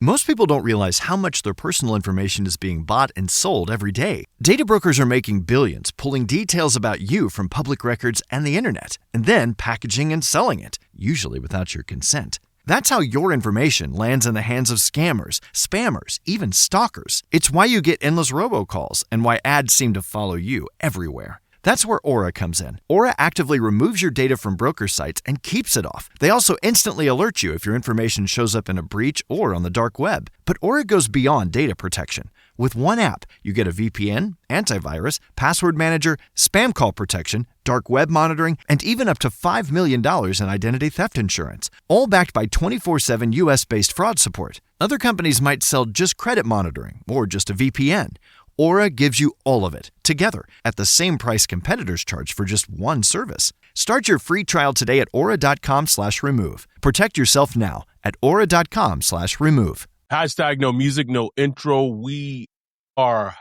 Most people don't realize how much their personal information is being bought and sold every day. Data brokers are making billions, pulling details about you from public records and the internet, and then packaging and selling it, usually without your consent. That's how your information lands in the hands of scammers, spammers, even stalkers. It's why you get endless robocalls and why ads seem to follow you everywhere. That's where Aura comes in. Aura actively removes your data from broker sites and keeps it off. They also instantly alert you if your information shows up in a breach or on the dark web. But Aura goes beyond data protection. With one app, you get a VPN, antivirus, password manager, spam call protection, dark web monitoring, and even up to $5 million in identity theft insurance. All backed by 24/7 US-based fraud support. Other companies might sell just credit monitoring or just a VPN. Aura gives you all of it, together, at the same price competitors charge for just one service. Start your free trial today at aura.com/remove. Protect yourself now at aura.com/remove. Hashtag no music, no intro. We are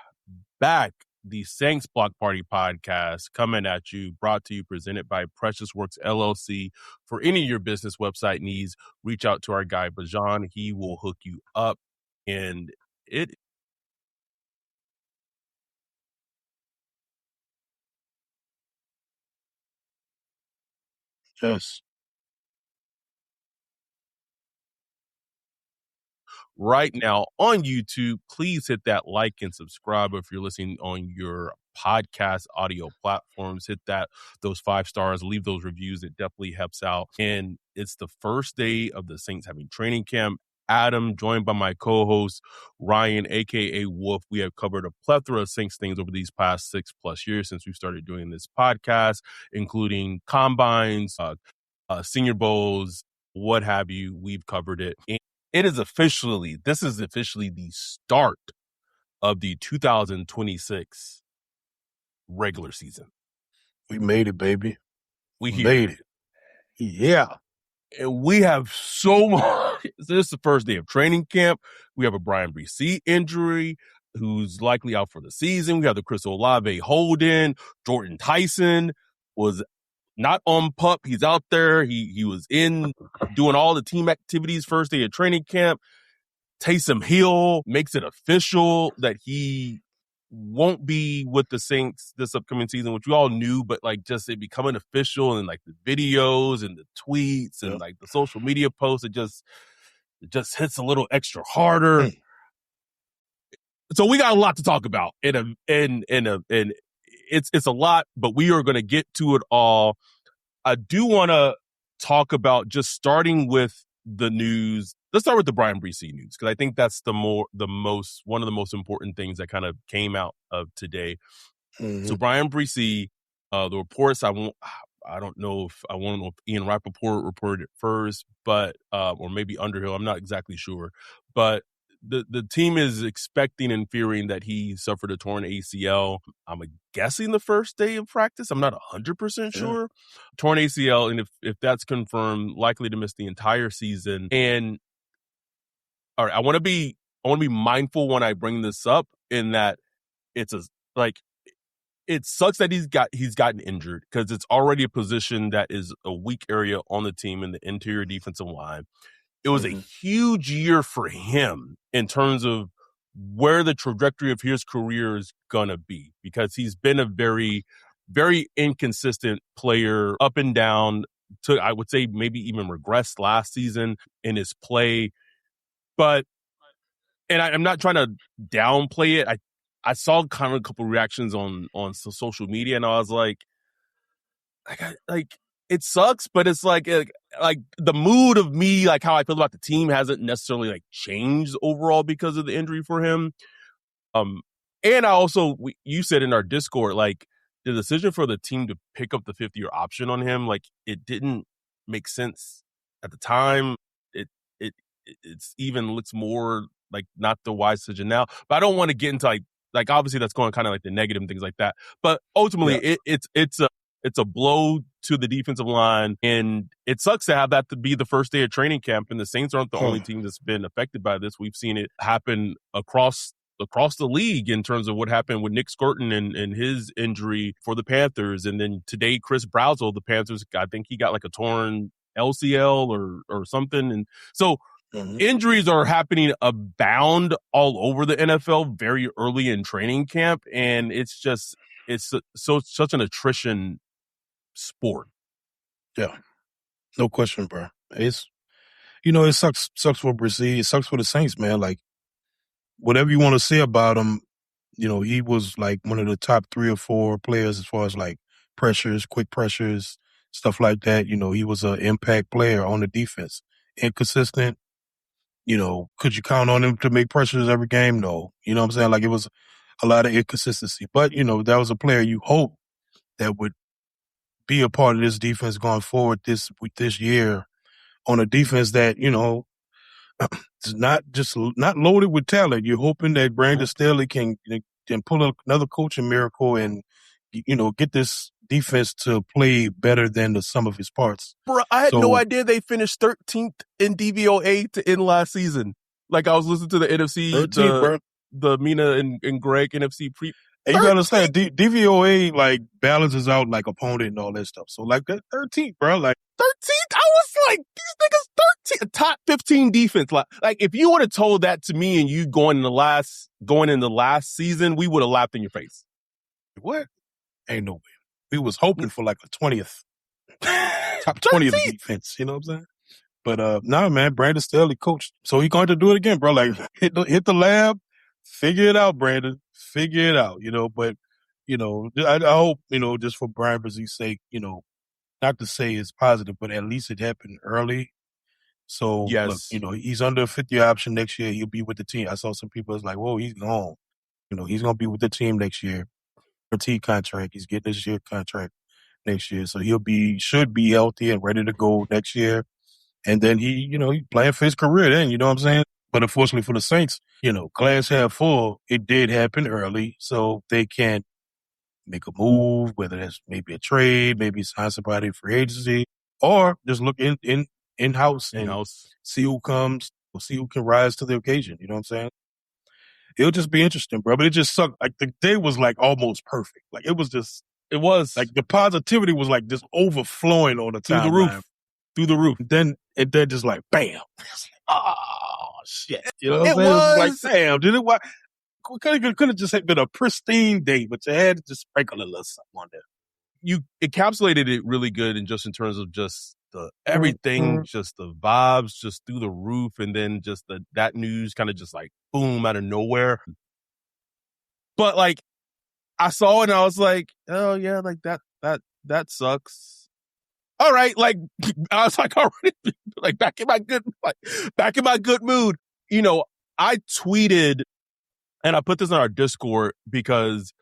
back. The Saints Block Party podcast coming at you, brought to you, presented by Precious Works LLC. For any of your business website needs, reach out to our guy, Bajan. He will hook you up. And it Yes. right now on YouTube. Please hit that like and subscribe. If you're listening on your podcast audio platforms, hit those 5 stars, leave those reviews. It definitely helps out. And it's the first day of the Saints having training camp. Adam, joined by my co-host Ryan, aka Wolf. We have covered a plethora of Saints things over these past 6+ years since we started doing this podcast, including combines, Senior Bowls, what have you. We've covered it. And this is officially the start of the 2026 regular season. We made it, baby. We made it. Yeah. And we have so much. This is the first day of training camp. We have a Bryan Bresee injury, who's likely out for the season. We have the Chris Olave hold-in. Jordan Tyson was not on PUP. He's out there. He was in doing all the team activities first day of training camp. Taysom Hill makes it official that he won't be with the Saints this upcoming season, which we all knew, but like just it becoming official and like the videos and the tweets and like the social media posts, it just hits a little extra harder. So we got a lot to talk about and it's a lot, but we are going to get to it all. I do want to talk about just starting with the news. Let's start with the Bryan Bresee news, because I think that's one of the most important things that kind of came out of today. Mm-hmm. So Bryan Bresee, the reports, I don't know if Ian Rappaport reported it first, but or maybe Underhill, I'm not exactly sure, but the team is expecting and fearing that he suffered a torn ACL. I'm guessing the first day of practice. I'm not 100% sure. Torn ACL, and if that's confirmed, likely to miss the entire season. And all right, I want to be mindful when I bring this up, in that it sucks that he's gotten injured, because it's already a position that is a weak area on the team in the interior defensive line. It was a huge year for him in terms of where the trajectory of his career is going to be, because he's been a very, very inconsistent player, up and down, to, I would say, maybe even regressed last season in his play. But, and I'm not trying to downplay it. I saw kind of a couple reactions on social media, and I was like it sucks, but it's like the mood of me, like how I feel about the team, hasn't necessarily like changed overall because of the injury for him. And I also, you said in our Discord, like the decision for the team to pick up the 5th-year option on him, like it didn't make sense at the time. It's even looks more like not the wise decision now. But I don't want to get into like obviously that's going kind of like the negative and things like that. But ultimately, it's a blow to the defensive line, and it sucks to have that to be the first day of training camp. And the Saints aren't the only team that's been affected by this. We've seen it happen across the league in terms of what happened with Nick Skirton and his injury for the Panthers. And then today, Chris Brausel, the Panthers, I think he got like a torn LCL or something. And so Injuries are happening abound all over the NFL very early in training camp, and it's such an attrition sport. Yeah, no question, bro. It sucks for Bresee. It sucks for the Saints, man. Like, whatever you want to say about him, he was like one of the top 3 or 4 players as far as like pressures, quick pressures, stuff like that. He was an impact player on the defense. Inconsistent. Could you count on him to make pressures every game? No. You know what I'm saying? Like, it was a lot of inconsistency. But, that was a player you hope that would be a part of this defense going forward this year, on a defense that, it's not loaded with talent. You're hoping that Brandon Staley can pull another coaching miracle and, get this defense to play better than the sum of his parts. Bro, I had no idea they finished 13th in DVOA to end last season. Like, I was listening to the NFC, 13th, the Mina and Greg NFC pre. And you gotta understand, DVOA like balances out like opponent and all that stuff. So like that 13th, bro, like 13th. I was like, these niggas 13th, top 15 defense. Like if you would have told that to me and you going in the last season, we would have laughed in your face. What? Ain't no way. We was hoping for like a 20th, top 20th defense. You know what I'm saying? But nah, man, Brandon Staley coached, so he's going to do it again, bro. Like hit the lab, figure it out, Brandon. Figure it out, But, I hope, just for Bryan Bresee's sake, not to say it's positive, but at least it happened early. So, yes. Look, he's under a 50-year option next year. He'll be with the team. I saw some people was like, whoa, he's gone. He's going to be with the team next year. Guaranteed contract. He's getting this year contract next year. So should be healthy and ready to go next year. And then he's playing for his career then, you know what I'm saying? But unfortunately for the Saints, glass half full, it did happen early. So they can't make a move, whether that's maybe a trade, maybe sign somebody for agency, or just look in-house and see who comes, or see who can rise to the occasion. You know what I'm saying? It'll just be interesting, bro. But it just sucked. Like the day was like almost perfect. Like it was like the positivity was like just overflowing all the time. Through the roof. And then just like, bam. Oh, shit. You know what I'm saying? Was. It was like, damn, dude. It could have just been a pristine day, but you had to just sprinkle a little something on there. You encapsulated it really good in terms of just the everything, just the vibes, just through the roof, and then just that news kind of just like boom out of nowhere. But like I saw it and I was like, oh yeah, like that sucks. All right, like I was like already like back in my good mood. I tweeted and I put this in our Discord because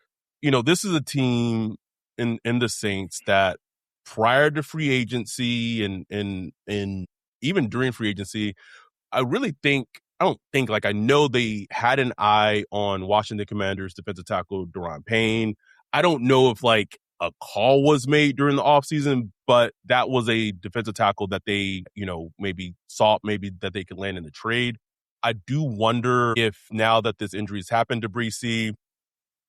this is a team in the Saints that prior to free agency and even during free agency, I know they had an eye on Washington Commanders defensive tackle Daron Payne. I don't know if like a call was made during the offseason, but that was a defensive tackle that they, maybe thought maybe that they could land in the trade. I do wonder if now that this injury has happened to Bresee,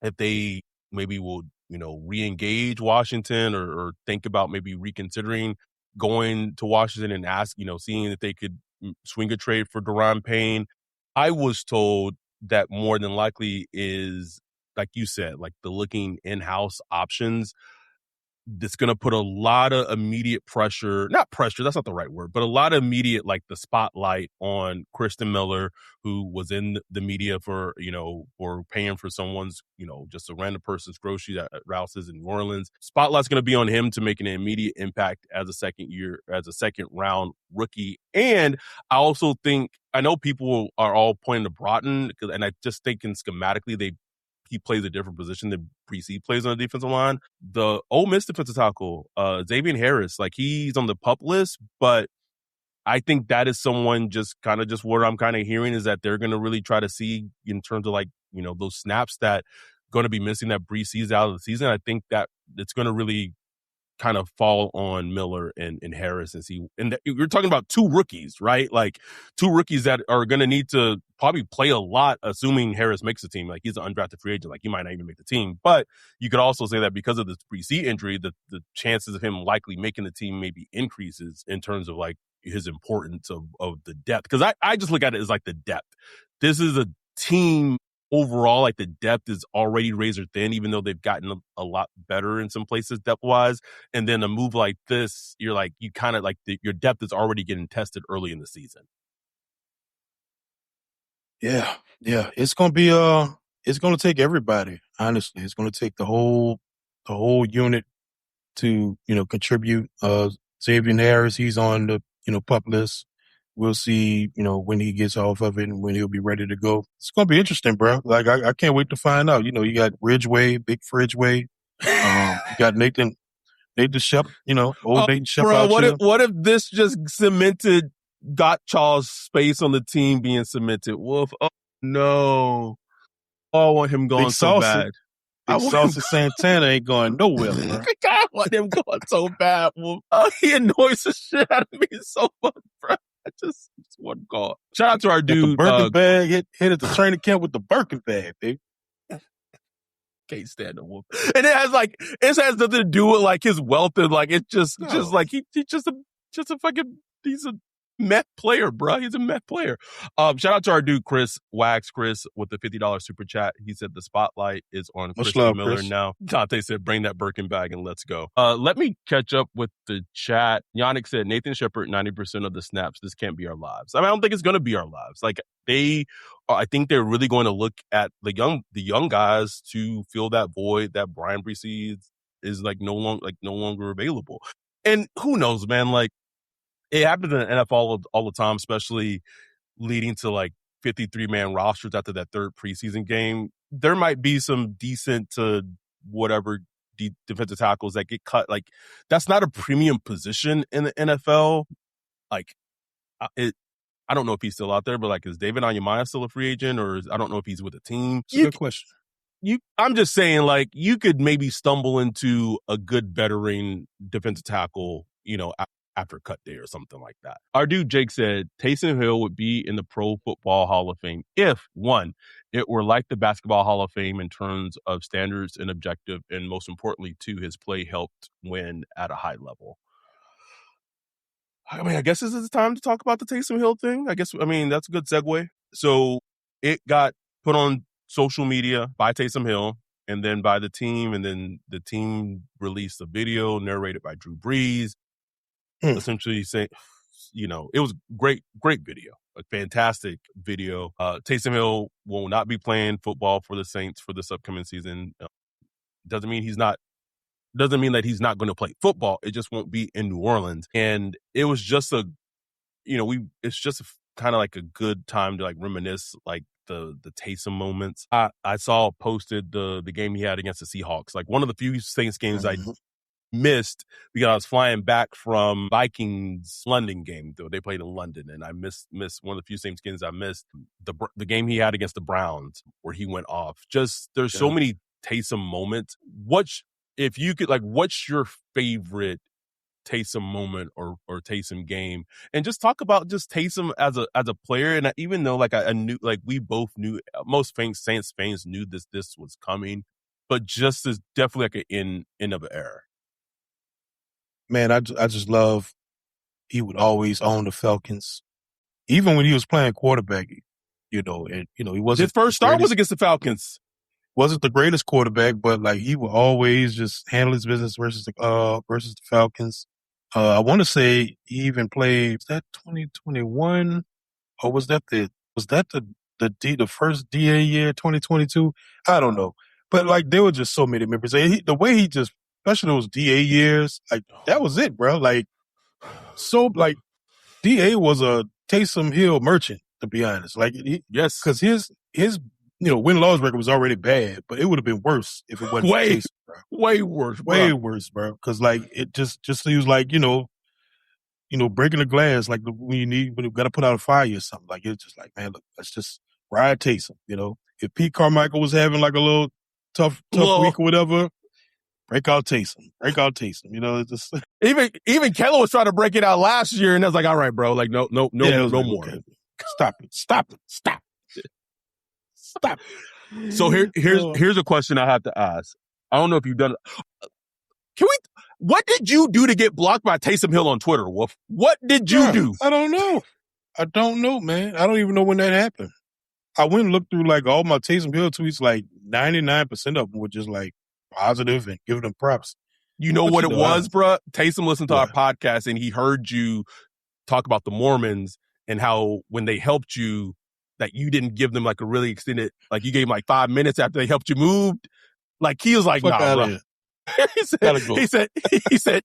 if they maybe will, re-engage Washington or think about maybe reconsidering going to Washington and ask, seeing if they could swing a trade for Daron Payne. I was told that more than likely is, like you said, like the looking in-house options. That's going to put a lot of immediate pressure, not pressure, that's not the right word, but a lot of immediate, like the spotlight on Kristen Miller, who was in the media for paying for someone's, just a random person's groceries at Rouse's in New Orleans. Spotlight's going to be on him to make an immediate impact as a second round rookie. And I also think, I know people are all pointing to Broughton, and I just think schematically he plays a different position than Bresee plays on the defensive line. The Ole Miss defensive tackle, Xavier Harris, like he's on the PUP list, but I think that is someone just what I'm kind of hearing is that they're going to really try to see in terms of like, those snaps that going to be missing that Bresee's out of the season. I think that it's going to really kind of fall on Miller and Harris and see. And you're talking about two rookies, right? Like two rookies that are going to need to probably play a lot, assuming Harris makes the team. Like he's an undrafted free agent. Like he might not even make the team. But you could also say that because of this Bresee injury, the chances of him likely making the team maybe increases in terms of like his importance of the depth. Because I just look at it as like the depth. This is a team overall, like the depth is already razor thin, even though they've gotten a lot better in some places depth wise. And then a move like this, you're like, you kind of like your depth is already getting tested early in the season. Yeah. It's gonna be it's gonna take everybody. Honestly, it's gonna take the whole unit to contribute. Xavier Harris, he's on the pup list. We'll see when he gets off of it and when he'll be ready to go. It's gonna be interesting, bro. Like I can't wait to find out. You got Ridgeway, Big Fridgeway. You got Nathan Shep. Old Nathan Shep out here. What if this just cemented Gottschall's space on the team being cemented? Wolf, oh no. Oh, I want him going so bad. Big Salsa Santana ain't going nowhere, bro. I want him going so bad, Wolf. He annoys the shit out of me so much, bro. I just one call. Shout out to our dude. The Birkin bag hit at the training camp with the Birkin bag, baby. Can't stand the Wolf. And it has nothing to do with like his wealth and like it's just like he's just a fucking he's a meth player, bro. He's a meth player. Shout out to our dude Chris with the $50 super chat. He said the spotlight is on Christian Miller Chris. now. Dante said bring that Birkin bag and let's go. Let me catch up with the chat. Yannick said Nathan Shepard 90% of the snaps. This can't be our lives. I mean, I don't think it's gonna be our lives. Like I think they're really going to look at the young guys to fill that void that Bryan Bresee is no longer available. And who knows, man? Like it happens in the NFL all the time, especially leading to like 53-man rosters after that third preseason game. There might be some decent to whatever defensive tackles that get cut. Like that's not a premium position in the NFL. Like I don't know if he's still out there, but like, is David Onyemata still a free agent, or I don't know if he's with a team. It's a good question. I'm just saying, like, you could maybe stumble into a good veteran defensive tackle, after cut day or something like that. Our dude Jake said Taysom Hill would be in the Pro Football Hall of Fame if, one, it were like the Basketball Hall of Fame in terms of standards and objective, and most importantly, two, his play helped win at a high level. I mean, I guess this is the time to talk about the Taysom Hill thing. That's a good segue. So it got put on social media by Taysom Hill and then by the team, and then the team released a video narrated by Drew Brees, essentially saying, it was great video, a fantastic video. Taysom Hill will not be playing football for the Saints for this upcoming season. Doesn't mean that he's not going to play football. It just won't be in New Orleans. And it was just it's just kind of like a good time to like reminisce like the Taysom moments. I saw posted the game he had against the Seahawks, like one of the few Saints games I missed because I was flying back from Vikings London game, though they played in London, and I missed one of the few Saints games I missed. The game he had against the Browns where he went off. Just there's so many Taysom moments. What's your favorite Taysom moment or Taysom game? And just talk about just Taysom as a player. And even though I knew, like we both knew, most Saints fans knew this was coming, but just is definitely like an end of an era. Man, I just love he would always own the Falcons, even when he was playing quarterback. He wasn't. His first start was against the Falcons. Wasn't the greatest quarterback, but like he would always just handle his business versus the Falcons. I want to say he even played. Was that 2021, or was that the first DA year 2022? I don't know, but like there were just so many members. The way he just, especially those DA years, like that was it, bro. Like so, like DA was a Taysom Hill merchant, to be honest. Like yes, because his win-loss record was already bad, but it would have been worse if it wasn't Taysom, bro. Way worse, bro. Way worse, bro. Because like it just he was like breaking the glass like when you got to put out a fire or something. Like it's just like, man, look, let's just ride Taysom. If Pete Carmichael was having like a little tough week or whatever, break out Taysom. It's just even Keller was trying to break it out last year, and I was like, all right, bro, like no more. Okay. Stop it. So here's a question I have to ask. I don't know if you've done it. What did you do to get blocked by Taysom Hill on Twitter, Wolf? What did you do? I don't know, man. I don't even know when that happened. I went and looked through like all my Taysom Hill tweets, like 99% of them were just like positive and giving them props. You know what it was, bruh? Taysom listened to our podcast and he heard you talk about the Mormons and how when they helped you, that you didn't give them like a really extended, like you gave them like 5 minutes after they helped you move. Like he was like, nah, bro. he said,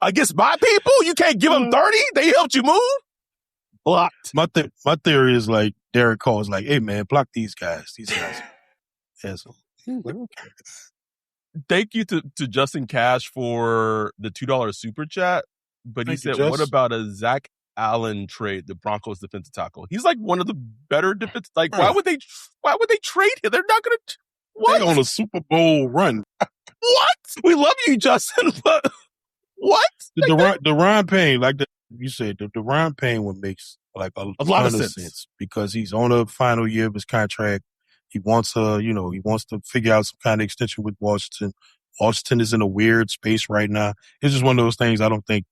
against my people, you can't give them 30? They helped you move? Blocked. My theory is like Derek Carr is like, hey man, block these guys. These guys. Asshole. Thank you to Justin Cash for the $2 super chat. But he said, what about a Zach Allen trade, the Broncos defensive tackle? He's like one of the better defense. Like, why would they trade him? They're not going to. What? They on a Super Bowl run. What? We love you, Justin, but what? The Ryan Payne, like you said, the Ryan Payne one makes like a lot of sense because he's on the final year of his contract. He wants to figure out some kind of extension with Washington. Washington is in a weird space right now. It's just one of those things I don't think,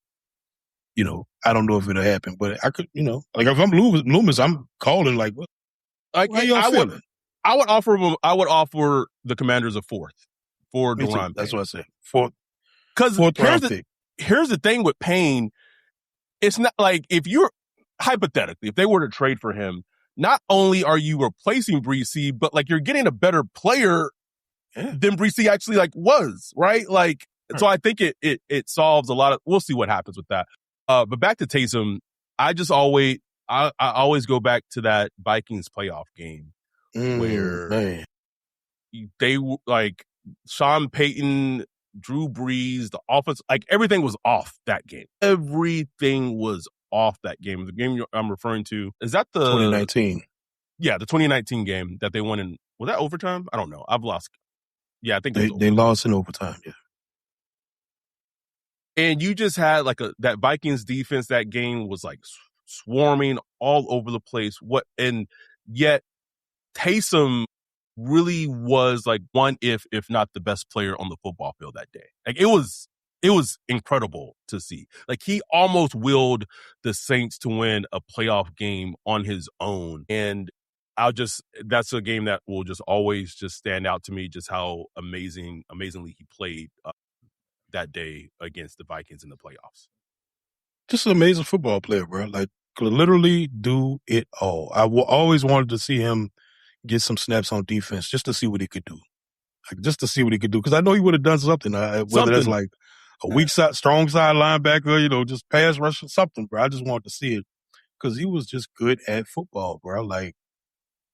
I don't know if it'll happen, but I could, like if I'm Loomis, I'm calling like, what? Like, how y'all feeling? I would offer the Commanders a fourth for Duran. That's what I said. Fourth. Because here's the thing with Payne. It's not like if you're hypothetically, if they were to trade for him, not only are you replacing Bresee, but like you're getting a better player than Bresee actually like was, right? Like, so I think it solves a lot of. We'll see what happens with that. But back to Taysom, I always go back to that Vikings playoff game where they like Sean Payton, Drew Brees, the offense, like everything was off that game. Everything was off that game. The game I'm referring to, is that the 2019? Yeah, the 2019 game that they won in, was that overtime? I don't know. I've lost. Yeah, I think they lost in overtime. Yeah. And you just had like that Vikings defense, that game was like swarming all over the place. And yet Taysom really was like one, if not the best player on the football field that day. Like it was incredible to see. Like he almost willed the Saints to win a playoff game on his own. And that's a game that will just always just stand out to me, just how amazingly he played that day against the Vikings in the playoffs. Just an amazing football player, bro. Like could literally do it all. I always wanted to see him get some snaps on defense just to see what he could do. Like just to see what he could do. Because I know he would have done something. Whether that's like a weak side, strong side linebacker, just pass rush or something, bro. I just wanted to see it because he was just good at football, bro. Like,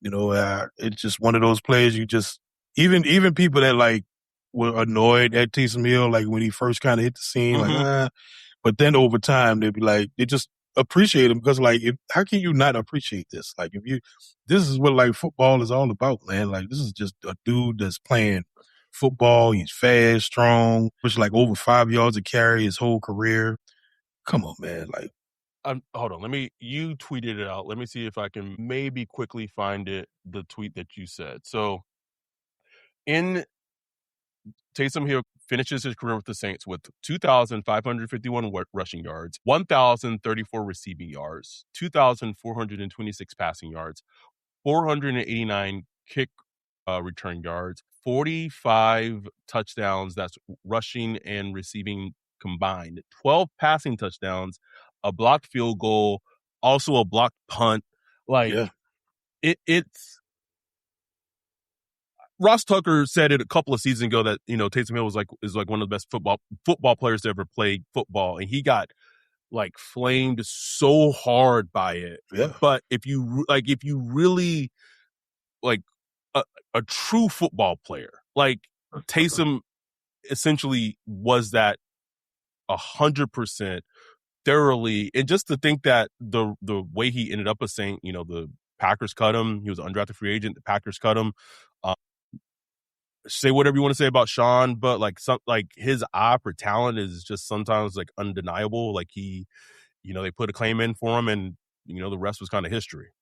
it's just one of those players you just, even people that like were annoyed at Taysom Hill, like when he first kind of hit the scene, like, but then over time they'd be like, they just appreciate him because like, how can you not appreciate this? Like this is what like football is all about, man. Like this is just a dude that's playing football. He's fast, strong, which like over 5 yards a carry his whole career. Come on, man. Like, hold on. You tweeted it out. Let me see if I can maybe quickly find it, the tweet that you said. So Taysom Hill finishes his career with the Saints with 2,551 rushing yards, 1,034 receiving yards, 2,426 passing yards, 489 kick return yards, 45 touchdowns, that's rushing and receiving combined, 12 passing touchdowns, a blocked field goal, also a blocked punt. Like, it's... Ross Tucker said it a couple of seasons ago that, Taysom Hill is like one of the best football players to ever play football. And he got like flamed so hard by it. Yeah. But if you really like a true football player, like Taysom essentially was that 100% thoroughly. And just to think that the way he ended up a Saint, the Packers cut him. He was an undrafted free agent. The Packers cut him. Say whatever you want to say about Sean, but like his eye for talent is just sometimes like undeniable. Like he, they put a claim in for him, and the rest was kind of history.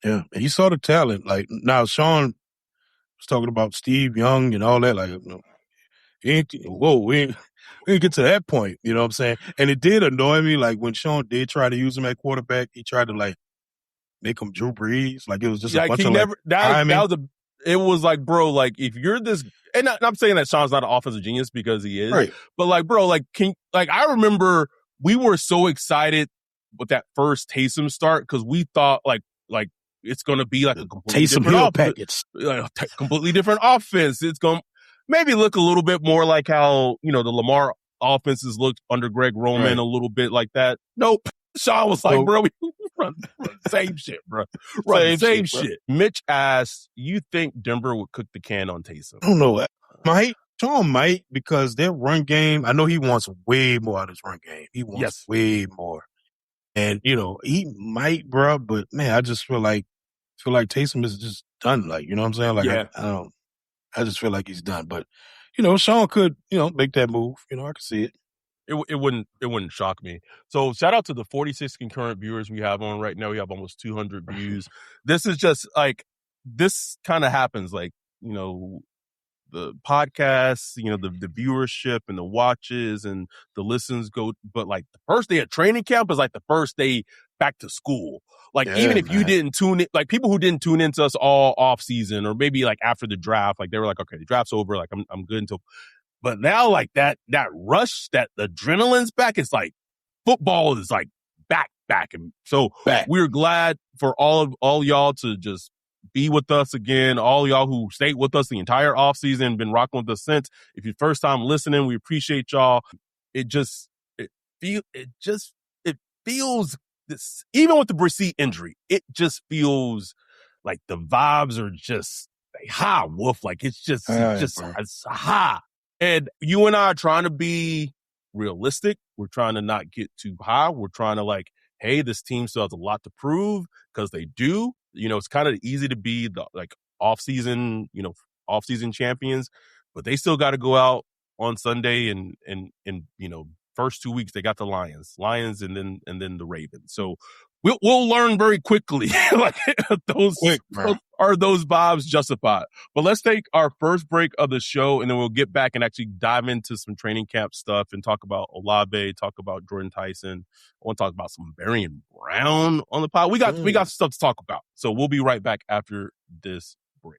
Yeah, and he saw the talent. Like now, Sean was talking about Steve Young and all that. Like, we ain't We didn't get to that point. You know what I'm saying? And it did annoy me. Like when Sean did try to use him at quarterback, he tried to like make him Drew Brees. Like it was just a Like bunch he of never like that timing. was it was like, bro, like if you're this, and I'm saying that Sean's not an offensive genius because he is, Right. but like, bro, like I remember we were so excited with that first Taysom start because we thought like it's going to be like a completely Taysom different Hill packets. completely different offense. It's going to maybe look a little bit more like how, the Lamar offenses looked under Greg Roman, a little bit like that. Nope. Sean was like, bro, we run the same shit, bro. Run the same shit. Mitch asked, you think Denver would cook the can on Taysom? I don't know. Sean might, because their run game, I know he wants way more out of his run game. He wants way more. And, he might, bro, but man, I just feel like Taysom is just done. Like, you know what I'm saying? Like, I just feel like he's done. But, Sean could, make that move. I can see it. It wouldn't shock me. So shout out to the 46 concurrent viewers we have on right now. We have almost 200 views. This is just like, this kind of happens. Like, the podcasts, the viewership and the watches and the listens go. But like the first day of training camp is like the first day back to school. Like even if you didn't tune in, like people who didn't tune into us all off season or maybe like after the draft, like they were like, okay, the draft's over. Like I'm good until. But now, like that rush, that adrenaline's back. It's like football is like back. And so we're glad for all y'all to just be with us again. All y'all who stayed with us the entire offseason, been rocking with us since. If you're first time listening, we appreciate y'all. It feels this, even with the Bresee injury, it just feels like the vibes are just like, ha, wolf. Like it's ha. And you and I are trying to be realistic. We're trying to not get too high. We're trying to like, hey, this team still has a lot to prove because they do. It's kind of easy to be the like off-season champions, but they still got to go out on Sunday and first 2 weeks they got the Lions, and then the Ravens. So we'll learn very quickly. Like those vibes justified. But let's take our first break of the show, and then we'll get back and actually dive into some training camp stuff and talk about Olave, talk about Jordan Tyson. I want to talk about some Barian Brown on the pod. We got stuff to talk about. So we'll be right back after this break.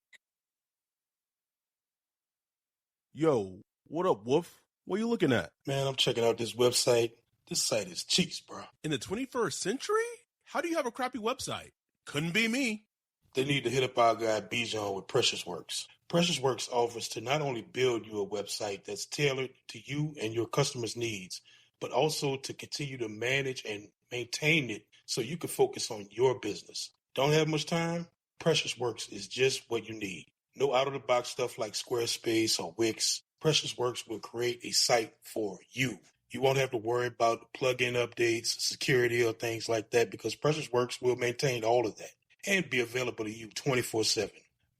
Yo, what up, Wolf? What are you looking at? Man, I'm checking out this website. This site is cheeks, bro. In the 21st century? How do you have a crappy website? Couldn't be me. They need to hit up our guy Bijan with Precious Works. Precious Works offers to not only build you a website that's tailored to you and your customers' needs, but also to continue to manage and maintain it so you can focus on your business. Don't have much time? Precious Works is just what you need. No out-of-the-box stuff like Squarespace or Wix. Precious Works will create a site for you. You won't have to worry about plugin updates, security, or things like that because Precious Works will maintain all of that and be available to you 24/7.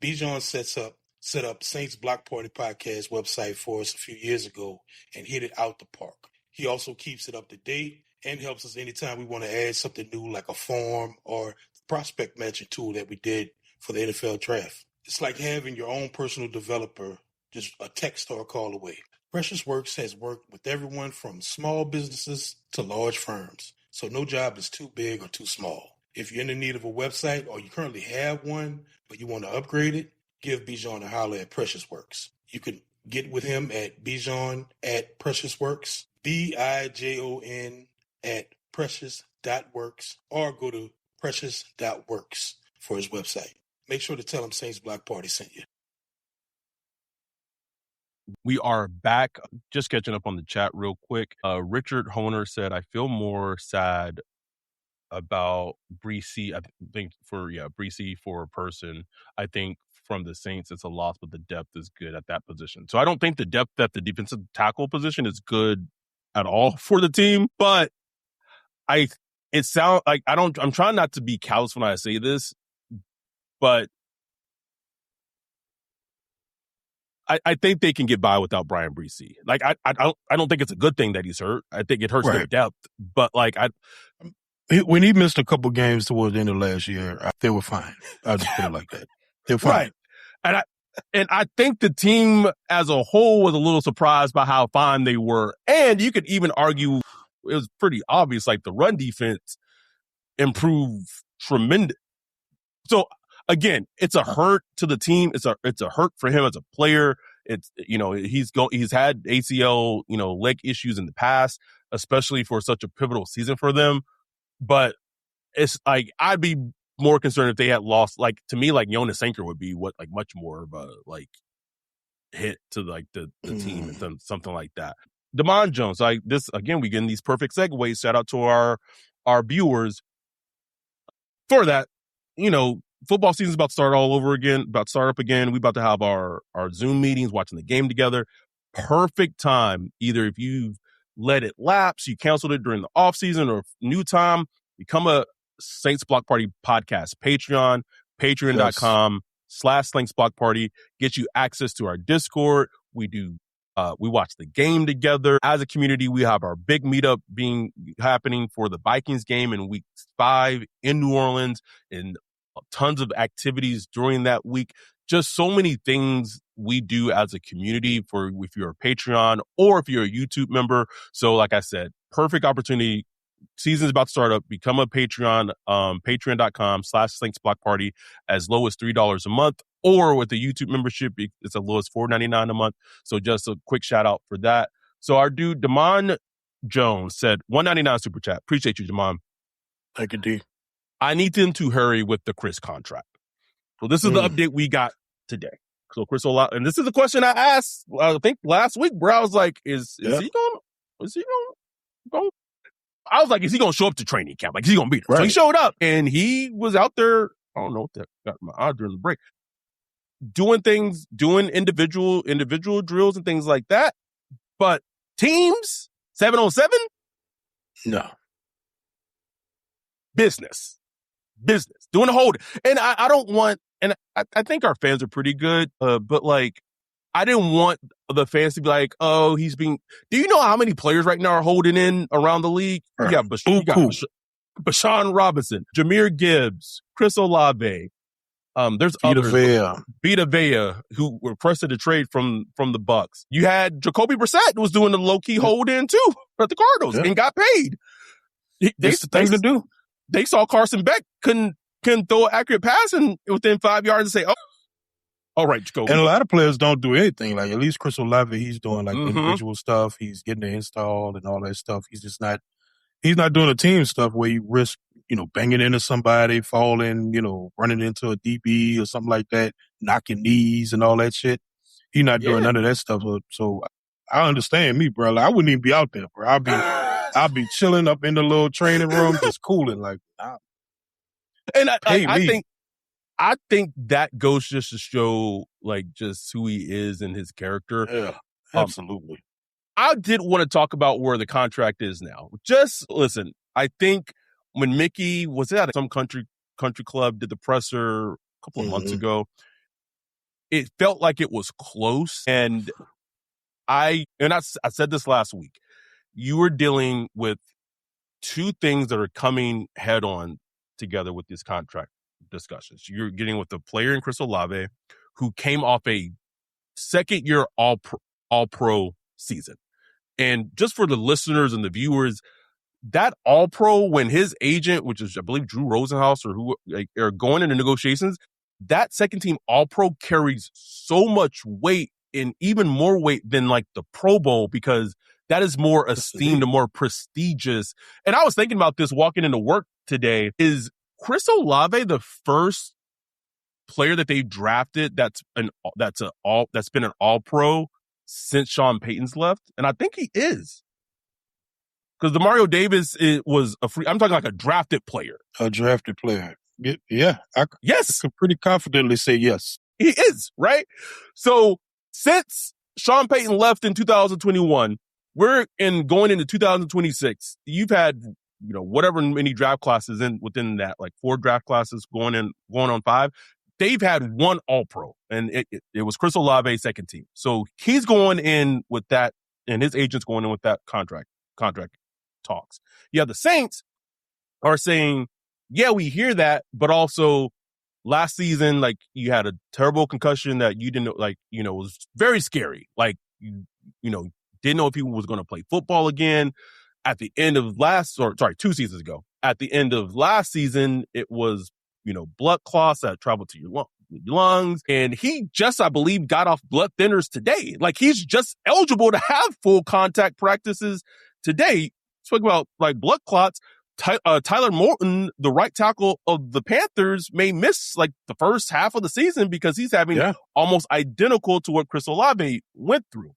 Bijan set up Saints Block Party Podcast website for us a few years ago and hit it out the park. He also keeps it up to date and helps us anytime we want to add something new like a form or the prospect matching tool that we did for the NFL draft. It's like having your own personal developer just a text or a call away. Precious Works has worked with everyone from small businesses to large firms, so no job is too big or too small. If you're in need of a website or you currently have one, but you want to upgrade it, give Bijan a holler at Precious Works. You can get with him at Bijan at Precious Works, BIJON at precious.works, or go to precious.works for his website. Make sure to tell him Saints Block Party sent you. We are back. Just catching up on the chat real quick. Richard Honer said, I feel more sad about Bresee. I think Bresee for a person. I think from the Saints, it's a loss, but the depth is good at that position. So I don't think the depth at the defensive tackle position is good at all for the team, but I'm trying not to be callous when I say this, but I think they can get by without Bryan Bresee. Like I don't think it's a good thing that he's hurt. I think it hurts their depth. But like when he missed a couple games towards the end of last year, they were fine. I'll just put it like that. They're fine. Right. And I think the team as a whole was a little surprised by how fine they were. And you could even argue it was pretty obvious, like the run defense improved tremendous. So again, it's a hurt to the team. It's a hurt for him as a player. It's, he's had ACL, leg issues in the past, especially for such a pivotal season for them. But it's like, I'd be more concerned if they had lost, like, to me, like Jonas Sanker would be much more of a hit to the team and something like that. Damon Jones, we getting these perfect segues. Shout out to our viewers for that. Football season's about to start all over again, about to start up again. We about to have our Zoom meetings, watching the game together. Perfect time. Either if you've let it lapse, you canceled it during the off season, or new time, become a Saints Block Party podcast. patreon.com/Saints Block Party. Get you access to our Discord. We watch the game together. As a community, we have our big meetup happening for the Vikings game in week 5 in New Orleans, and tons of activities during that week. Just so many things we do as a community if you're a Patreon or if you're a YouTube member. So like I said, perfect opportunity. Season's about to start up. Become a Patreon, patreon.com/Saints Block Party, as low as $3 a month, or with the YouTube membership, it's as low as $4.99 a month. So just a quick shout out for that. So our dude, Damon Jones, said $1.99 super chat. Appreciate you, Damon. Thank you, D. I need them to hurry with the Chris contract. So this is the update we got today. So Chris Olave, and this is the question I asked, I think last week, bro. I was like, is he going? I was like, is he going to show up to training camp? Like, is he going to be there? Right. So he showed up, and he was out there. I don't know what that got my eye during the break. Doing individual drills and things like that. But teams, 7-on-7? No. Business. Doing the hold. And I don't want, and I think our fans are pretty good, but like, I didn't want the fans to be like, oh, do you know how many players right now are holding in around the league? You got Bashan Robinson, Jahmyr Gibbs, Chris Olave. There's others. Vita Vea, who requested a trade from the Bucks. You had Jacoby Brissett, who was doing the low-key hold-in too at the Cardinals and got paid. That's the thing to do. They saw Carson Beck couldn't throw an accurate pass and within 5 yards and say, oh, all right, Jacoby. And a lot of players don't do anything. Like, at least Chris Olave, he's doing like individual stuff. He's getting the install and all that stuff. He's not doing the team stuff where you risk, banging into somebody, falling, running into a DB or something like that, knocking knees and all that shit. He's not doing none of that stuff. So I understand me, bro. Like, I wouldn't even be out there, bro. I'll be chilling up in the little training room, just cooling. Like, and I think that goes just to show, like, just who he is and his character. Yeah, absolutely. I did want to talk about where the contract is now. Just listen, I think when Mickey was at some country club, did the presser a couple of months ago, it felt like it was close. And I said this last week. You were dealing with two things that are coming head on together with these contract discussions. You're getting with the player in Chris Olave, who came off a second-year all-pro season. And just for the listeners and the viewers, that all-pro, when his agent, which is, I believe, Drew Rosenhaus or who are going into negotiations, that second-team all-pro carries so much weight, and even more weight than like the Pro Bowl, because that is more esteemed and more prestigious. And I was thinking about this walking into work today. Is Chris Olave the first player that they drafted that's been an all-pro since Sean Payton's left? And I think he is. Because the Mario Davis was I'm talking like a drafted player. A drafted player. Yeah. Yes. I could pretty confidently say yes. He is, right? So since Sean Payton left in 2021, we're going into 2026. You've had, whatever many draft classes within that, like 4 draft classes going on 5. They've had one All-Pro, and it was Chris Olave, second team. So he's going in with that, and his agent's going in with that contract talks. Yeah, the Saints are saying, yeah, we hear that, but also last season, like you had a terrible concussion that you didn't know, like, you know, was very scary. Like, you know, didn't know if he was going to play football again. At the end of 2 seasons ago, at the end of last season, it was, you know, blood clots that traveled to your lungs. And he just, I believe, got off blood thinners today. Like, he's just eligible to have full contact practices today. Speaking about like blood clots, Tyler Morton, the right tackle of the Panthers, may miss like the first half of the season because he's having almost identical to what Chris Olave went through.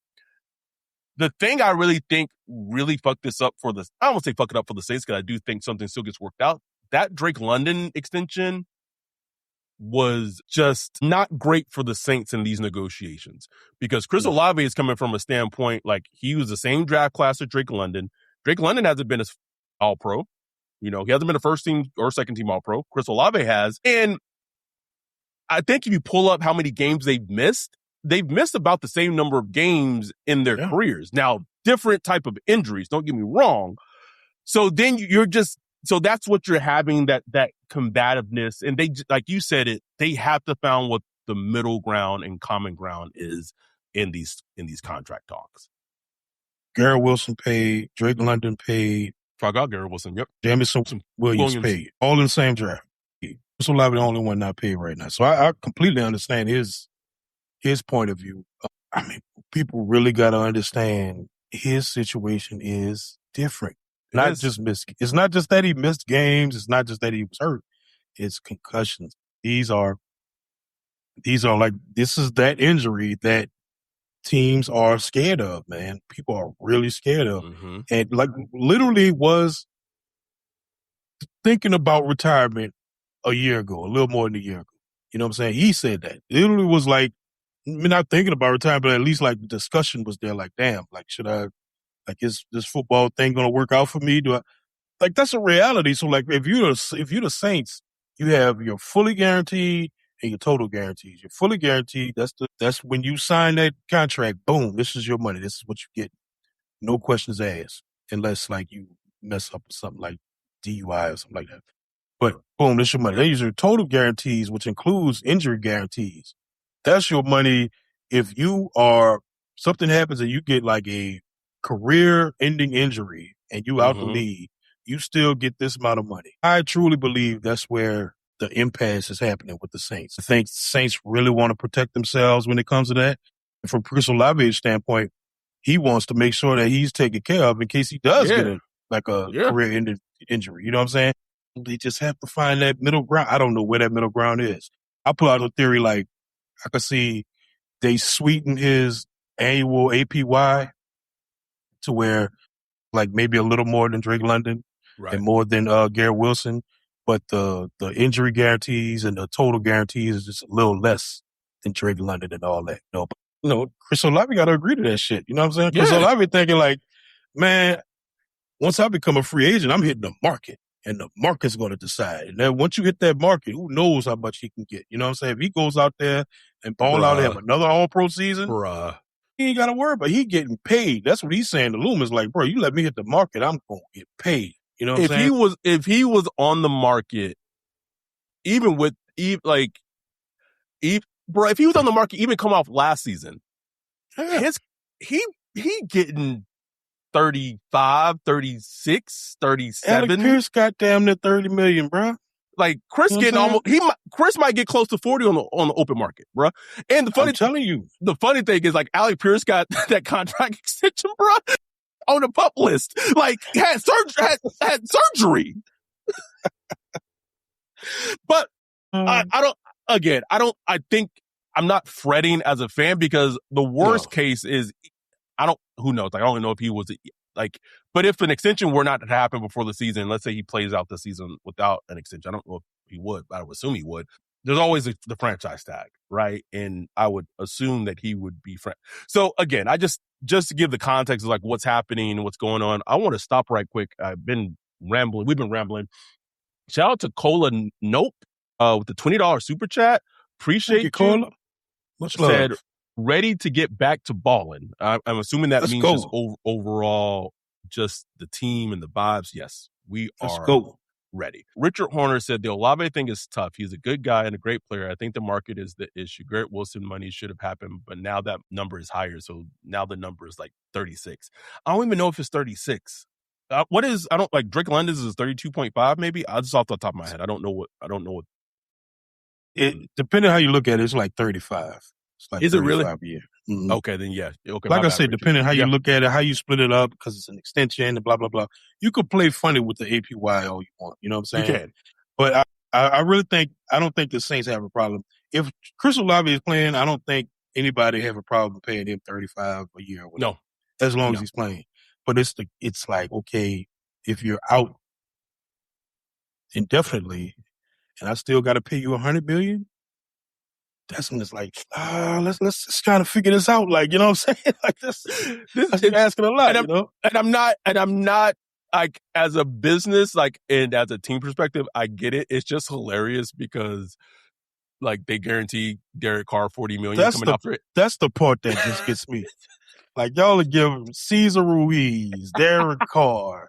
The thing I really think really fucked this up for I don't want to say fuck it up for the Saints, because I do think something still gets worked out. That Drake London extension was just not great for the Saints in these negotiations, because Chris Olave is coming from a standpoint like he was the same draft class as Drake London. Drake London hasn't been as All-Pro. You know, he hasn't been a first team or second team All-Pro. Chris Olave has. And I think if you pull up how many games they've missed about the same number of games in their careers. Now, different type of injuries, don't get me wrong. So then so that's what you're having, that combativeness. And they, like you said they have to find what the middle ground and common ground is in these contract talks. Garrett Wilson paid, Drake London paid. I got Garrett Wilson, yep. Jamison Williams paid. All in the same draft. Chris Olave the only one not paid right now. So I completely understand his point of view. I mean, people really got to understand his situation is different. It's not just that he missed games. It's not just that he was hurt. It's concussions. These are like, this is that injury that teams are scared of, man. People are really scared of. Mm-hmm. And like literally was thinking about retirement a year ago, a little more than a year ago. You know what I'm saying? He said that. Literally was like, not thinking about retirement, but at least like the discussion was there, like, damn, like, should I, like, is this football thing going to work out for me? Like, that's a reality. So like, if you're the Saints, you have your fully guaranteed and your total guarantees. Your fully guaranteed, that's when you sign that contract, boom, this is your money. This is what you get. No questions asked, unless like you mess up with something like DUI or something like that. But boom, this is your money. They use your total guarantees, which includes injury guarantees. That's your money if something happens and you get like a career-ending injury and you out the league, you still get this amount of money. I truly believe that's where the impasse is happening with the Saints. I think Saints really want to protect themselves when it comes to that. And from Chris Olave's standpoint, he wants to make sure that he's taken care of in case he does get a career-ending injury. You know what I'm saying? They just have to find that middle ground. I don't know where that middle ground is. I put out a theory like, I could see they sweeten his annual APY to where like maybe a little more than Drake London and more than Garrett Wilson, but the injury guarantees and the total guarantees is just a little less than Drake London and all that. No, but, Chris Olave got to agree to that shit. You know what I'm saying? Chris Olave thinking like, man, once I become a free agent, I'm hitting the market. And the market's going to decide. And then once you hit that market, who knows how much he can get? You know what I'm saying? If he goes out there and ball out and have another All-Pro season, he ain't got to worry about it. He getting paid. That's what he's saying to Loomis. Like, bro, you let me hit the market, I'm going to get paid. You know what I'm saying? If he was on the market, if he was on the market, even come off last season, he getting 35, 36, 37. Alec Pierce got damn near 30 million, bro. Like Chris Chris might get close to 40 on the open market, bro. And I'm telling you, the funny thing is like Alec Pierce got that contract extension, bro, on the PUP list. Like had surgery. But I think I'm not fretting as a fan, because the worst case is, who knows? Like, I don't know if he was like, but if an extension were not to happen before the season, let's say he plays out the season without an extension, I don't know if he would, but I would assume he would. There's always the franchise tag, right? And I would assume that he would be So again, I just to give the context of like what's happening and what's going on, I want to stop right quick. We've been rambling. Shout out to Cola Nope with the $20 super chat. Appreciate you, Cola. Much love. Said, ready to get back to balling. I'm assuming that means just overall, just the team and the vibes. Yes, we are ready. Richard Horner said the Olave thing is tough. He's a good guy and a great player. I think the market is the issue. Garrett Wilson money should have happened, but now that number is higher. So now the number is like 36. I don't even know if it's 36. Drake London's is 32.5 maybe? I just off the top of my head. I don't know what. It depending how you look at it, it's like 35. It's like is it really? Yeah. Mm-hmm. Okay, then yeah. Okay, like I said, depending how you look at it, how you split it up, because it's an extension and blah, blah, blah. You could play funny with the APY all you want. You know what I'm saying? You can. But I really don't think the Saints have a problem. If Chris Olave is playing, I don't think anybody have a problem paying him $35 a year. Or whatever, as long as he's playing. But it's like, okay, if you're out indefinitely and I still got to pay you $100 million, that's when it's like, let's just kind of figure this out. Like, you know what I'm saying? Like this is asking a lot, you know? And I'm not like, as a business, like, and as a team perspective, I get it. It's just hilarious because like they guarantee Derek Carr $40 million coming after it. That's the part that just gets me. Like y'all are giving Cesar Ruiz, Derek Carr,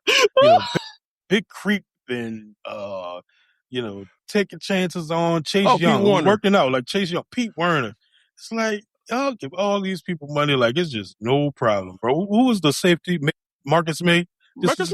Big Creep and taking chances on Chase Young, working out like Chase Young, Pete Werner. It's like y'all give all these people money, like it's just no problem, bro. Who was the safety? Marcus May. Just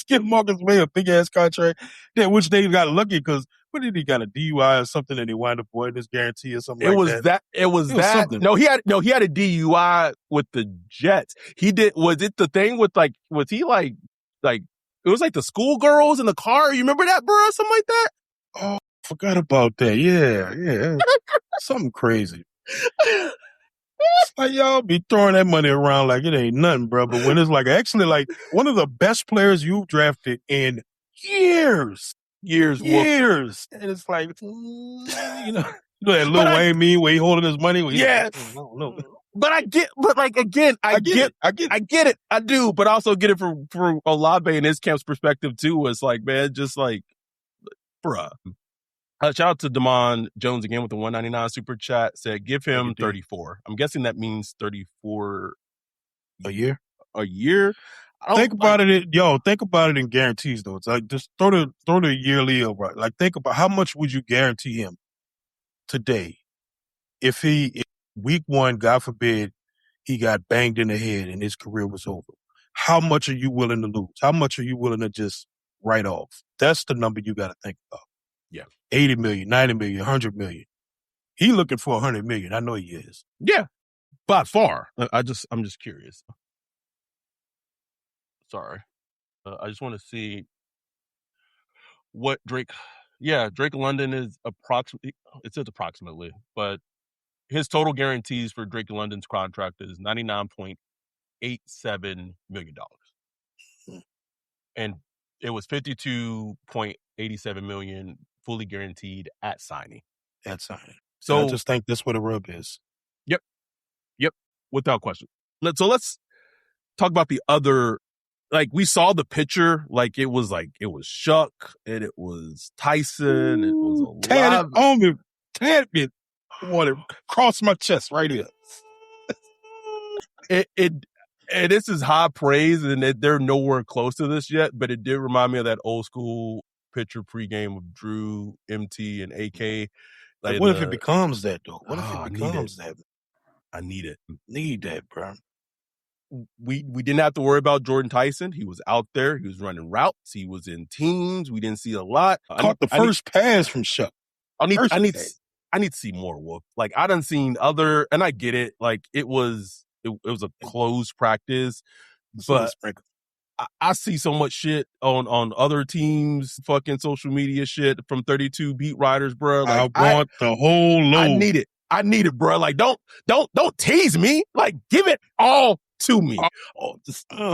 give Marcus May a big ass contract. Yeah, which they got lucky because what did he got, a DUI or something and he wound up voiding his guarantee or something It was that. Something. No, he had a DUI with the Jets. He did. Was it the thing with like? Was he like? It was like the schoolgirls in the car. You remember that, bro? Something like that. Oh, forgot about that. Yeah. Something crazy. It's like y'all be throwing that money around like it ain't nothing, bro. But when it's like actually like one of the best players you've drafted in years. And it's like, you know that Lil Wayne meme where he holding his money? Yeah. I don't know. But I get it. I do, but I also get it from Olave and his camp's perspective too. It's like, man, just like, bruh. Shout out to Damon Jones again with the $1.99 super chat. Said, give him 34. I'm guessing that means 34 a year. Think about it in guarantees though. It's like just throw the yearly over. Like think about how much would you guarantee him today if week one, God forbid, he got banged in the head and his career was over. How much are you willing to lose? How much are you willing to just write off? That's the number you got to think about. Yeah. 80 million, 90 million, 100 million. He looking for 100 million. I know he is. Yeah. By far. I'm just curious. Sorry. I just want to see what Drake London is approximately. It says approximately, but his total guarantees for Drake London's contract is $99.87 million. And it was $52.87 million fully guaranteed at signing. So I just think that's what a rub is. Yep. Without question. Let's talk about the other. Like we saw the picture, like it was Shuck and it was Tyson. It was Olave. Tad bit. I want to cross my chest right here. And this is high praise, and they're nowhere close to this yet. But it did remind me of that old school picture pregame of Drew, MT, and AK. Like, what if it becomes that though? What if it becomes that? I need it. Need that, bro. We didn't have to worry about Jordan Tyson. He was out there. He was running routes. He was in teams. We didn't see a lot. Caught the first pass from Shuck. I need to see more, Wolf. Like I done seen other, and I get it. Like it was a closed practice, but I see so much shit on other teams, fucking social media shit from 32 beat writers, bro. Like, I want the whole load. I need it, bro. Like don't tease me. Like give it all to me.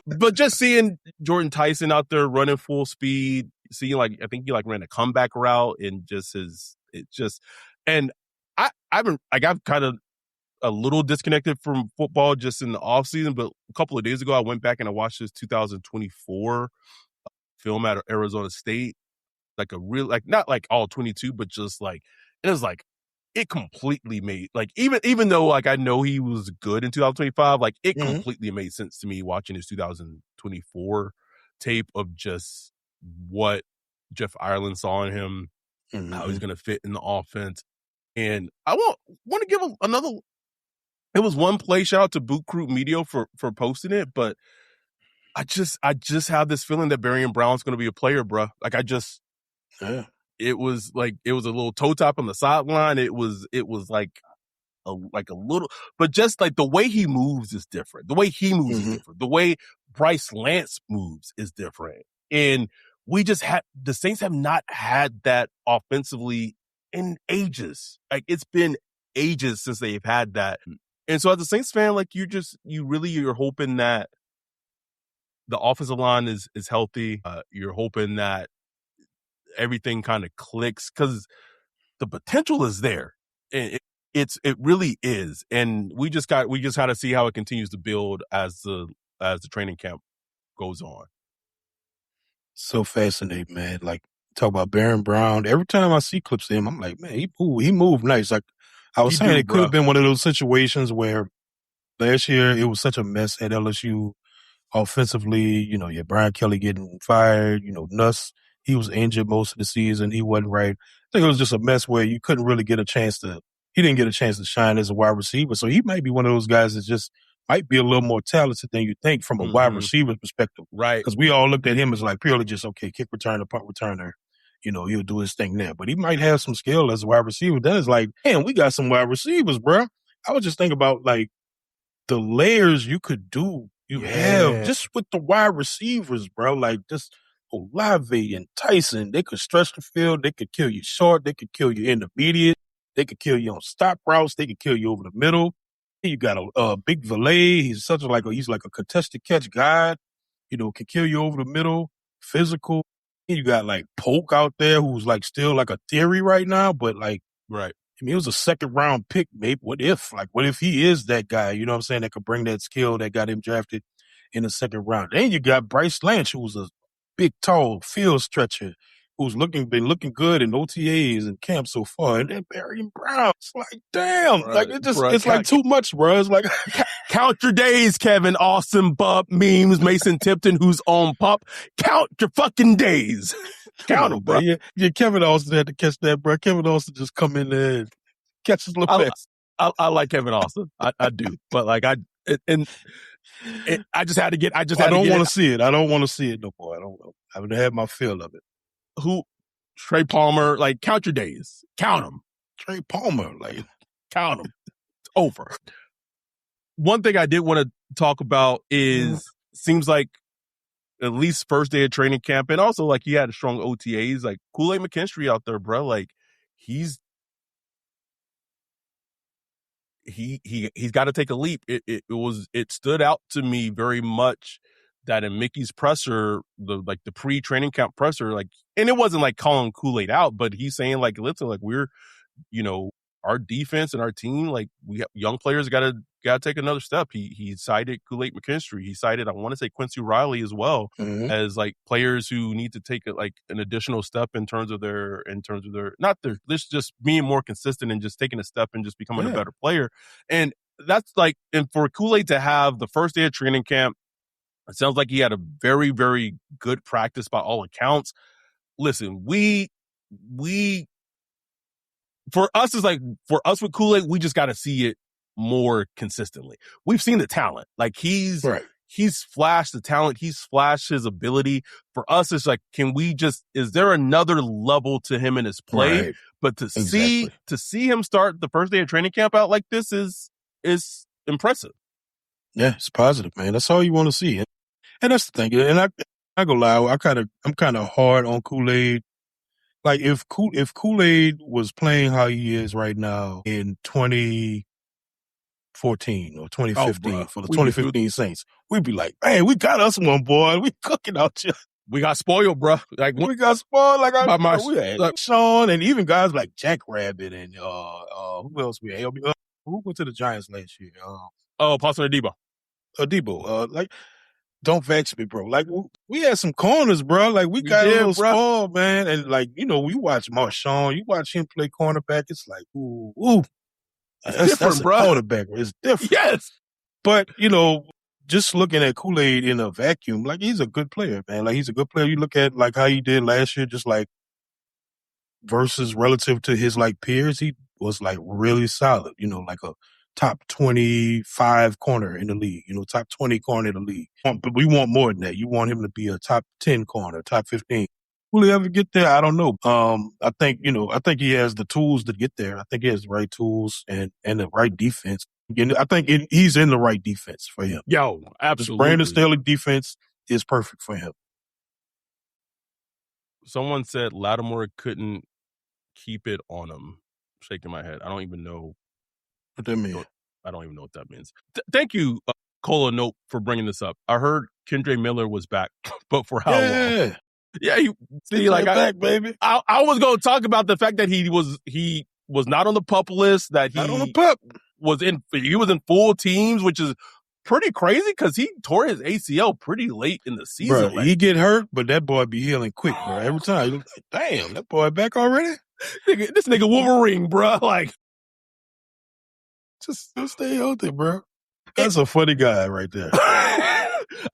But just seeing Jordan Tyson out there running full speed, seeing I think he ran a comeback route and I've kind of a little disconnected from football just in the off season, but a couple of days ago I went back and I watched this 2024 film at Arizona State, like a real, not like all 22, but just like it was like it completely made even though I know he was good in 2025, it completely made sense to me watching his 2024 tape of just what Jeff Ireland saw in him, how he's Mm-hmm. going to fit in the offense. And I want to give another. It was one play, shout out to Boot Crew Media for posting it, but I just have this feeling that Bryan Brown's going to be a player, bro. Like Yeah. it was a little toe tap on the sideline. It was like a little, but just like the way he moves is different. The way he moves is different. The way Bryce Lance moves is different. And the Saints have not had that offensively in ages. Like it's been ages since they've had that. And so as a Saints fan, like you're hoping that the offensive line is healthy. You're hoping that everything kind of clicks because the potential is there. And it really is. And we just got to see how it continues to build as the training camp goes on. So fascinating, man. Like, talk about Bryan Brown. Every time I see clips of him, I'm like, man, he moved nice. Like I was saying, it could have been one of those situations where last year it was such a mess at LSU offensively. You know, you had Brian Kelly getting fired. You know, Nuss, he was injured most of the season. He wasn't right. I think it was just a mess where you couldn't really get a chance to. He didn't get a chance to shine as a wide receiver. So he might be one of those guys that just might be a little more talented than you think from a wide receiver perspective. Right. Because we all looked at him as like purely just, okay, kick returner, punt returner. You know, he'll do his thing there. But he might have some skill as a wide receiver. Then it's like, man, we got some wide receivers, bro. I was just thinking about like the layers you could do. You have just with the wide receivers, bro. Like just Olave and Taysom, they could stretch the field. They could kill you short. They could kill you intermediate. They could kill you on stop routes. They could kill you over the middle. You got a big valet. He's he's like a contested catch guy. You know, can kill you over the middle, physical. You got like Polk out there who's like still like a theory right now, but like, right. I mean, it was a second round pick, maybe. What if he is that guy, you know what I'm saying, that could bring that skill that got him drafted in the second round. Then you got Bryce Lance, who's a big, tall field stretcher, who's been looking good in OTAs and camp so far. And then Bryan Brown, it's like, damn, like it's like too much, bro. It's like count your days, Kevin Austin, Bub, Memes, Mason Tipton, who's on Pup. Count your fucking days. Count them, bro. Yeah, Kevin Austin had to catch that, bro. Kevin Austin just come in there and catch his little pass. I like Kevin Austin. I do. But like I just had to get. I don't want to see it. I don't want to see it no more. I don't know. I've had my fill of it. Trey Palmer, like count your days. Count them. Trey Palmer, like count them. It's over. One thing I did want to talk about is seems like at least first day of training camp, and also like he had a strong OTAs. Like Kool-Aid McKinstry out there, bro. Like he's got to take a leap. It stood out to me very much that in Mickey's presser, the pre-training camp presser, like, and it wasn't like calling Kool-Aid out, but he's saying like, listen, like we're, you know, our defense and our team, like we have young players got to take another step. He cited Kool-Aid McKinstry. He cited, I want to say Quincy Riley as well, as like players who need to take like an additional step in terms of their this just being more consistent and just taking a step and just becoming a better player. And that's like, and for Kool-Aid to have the first day of training camp, it sounds like he had a very, very good practice by all accounts. Listen, for us with Kool-Aid, we just got to see it more consistently. We've seen the talent. Like he's flashed the talent. He's flashed his ability. For us, it's like, is there another level to him in his play? Right. But to see him start the first day of training camp out like this is impressive. Yeah, it's positive, man. That's all you want to see. And that's the thing. And I go lie, I'm kind of hard on Kool-Aid. Like if Kool-Aid was playing how he is right now in 2014 or 2015 for the 2015 Saints, we'd be like, man, we got us one, boy. We cooking out here. We got spoiled, bro. Like we got spoiled. Like we had Sean and even guys like Jack Rabbit and who else we had? Who went to the Giants last year? Pastor Adebo. Like. Don't vex me, bro. Like, we had some corners, bro. Like, we got a little spoiled, man. And, like, you know, you watch Marshawn, you watch him play cornerback, it's like, ooh. It's different, bro. Cornerback. It's different. Yes. But, you know, just looking at Kool-Aid in a vacuum, like he's a good player, man. Like he's a good player. You look at like how he did last year, just like versus relative to his like peers, he was like really solid, like a top 25 corner in the league, top 20 corner in the league. But we want more than that. You want him to be a top 10 corner, top 15. Will he ever get there? I don't know. I think he has the tools to get there. I think he has the right tools and the right defense. And I think he's in the right defense for him. Yo, absolutely. This Brandon Staley defense is perfect for him. Someone said Lattimore couldn't keep it on him. I'm shaking my head. I don't even know what that means. I don't even know what that means. Thank you, Cola Note, for bringing this up. I heard Kendre Miller was back, but for how long? Yeah, back, baby. I was going to talk about the fact that he was not on the PUP list. That he not on the PUP. He was in full teams, which is pretty crazy because he tore his ACL pretty late in the season. Bro, he get hurt, but that boy be healing quick, bro. Every time you look like, damn, that boy back already. This nigga Wolverine, bro. Like, just stay healthy, bro. That's a funny guy right there.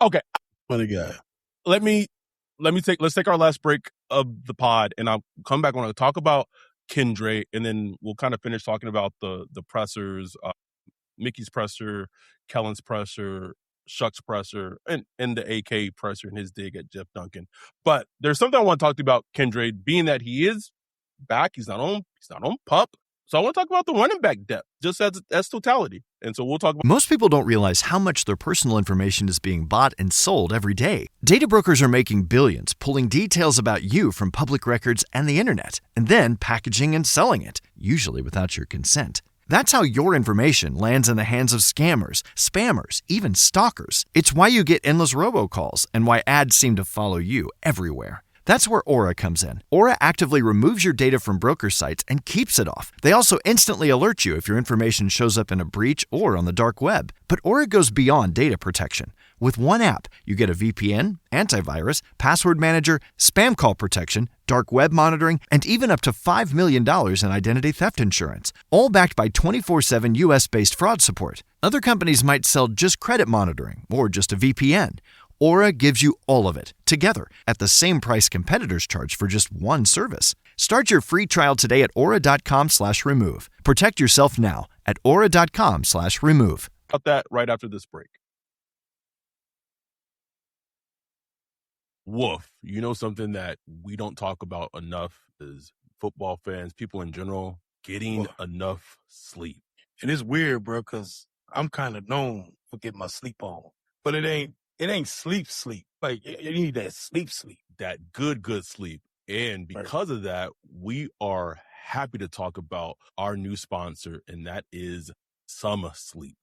Okay, funny guy. Let's take our last break of the pod, and I'll come back when I talk about Kendre, and then we'll kind of finish talking about the pressers, Mickey's presser, Kellen's presser, Shuck's presser, and the AK presser and his dig at Jeff Duncan. But there's something I want to talk to you about Kendre, being that he is back. He's not on PUP. So I want to talk about the running back depth, just as totality. And so we'll talk about... Most people don't realize how much their personal information is being bought and sold every day. Data brokers are making billions, pulling details about you from public records and the internet, and then packaging and selling it, usually without your consent. That's how your information lands in the hands of scammers, spammers, even stalkers. It's why you get endless robocalls and why ads seem to follow you everywhere. That's where Aura comes in. Aura actively removes your data from broker sites and keeps it off. They also instantly alert you if your information shows up in a breach or on the dark web. But Aura goes beyond data protection. With one app, you get a VPN, antivirus, password manager, spam call protection, dark web monitoring, and even up to $5 million in identity theft insurance. All backed by 24/7 US-based fraud support. Other companies might sell just credit monitoring or just a VPN. Aura gives you all of it, together, at the same price competitors charge for just one service. Start your free trial today at aura.com/remove. Protect yourself now at aura.com/remove. About that right after this break. Woof. You know, something that we don't talk about enough is football fans, people in general, getting enough sleep. And it's weird, bro, because I'm kind of known for getting my sleep on. But it ain't sleep. Like, you need that sleep. That good sleep. And because of that, we are happy to talk about our new sponsor, and that is Some Sleep.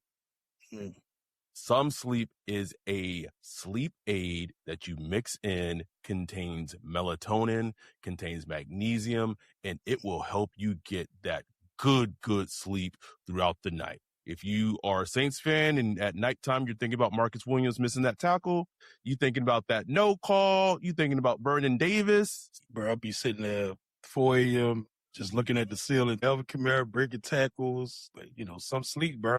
Some Sleep is a sleep aid that you mix in, contains melatonin, contains magnesium, and it will help you get that good sleep throughout the night. If you are a Saints fan and at nighttime you're thinking about Marcus Williams missing that tackle, you thinking about that no call, you thinking about Vernon Davis. Bro, I'll be sitting there 4 a.m. just looking at the ceiling. Alvin Kamara breaking tackles, some sleep, bro.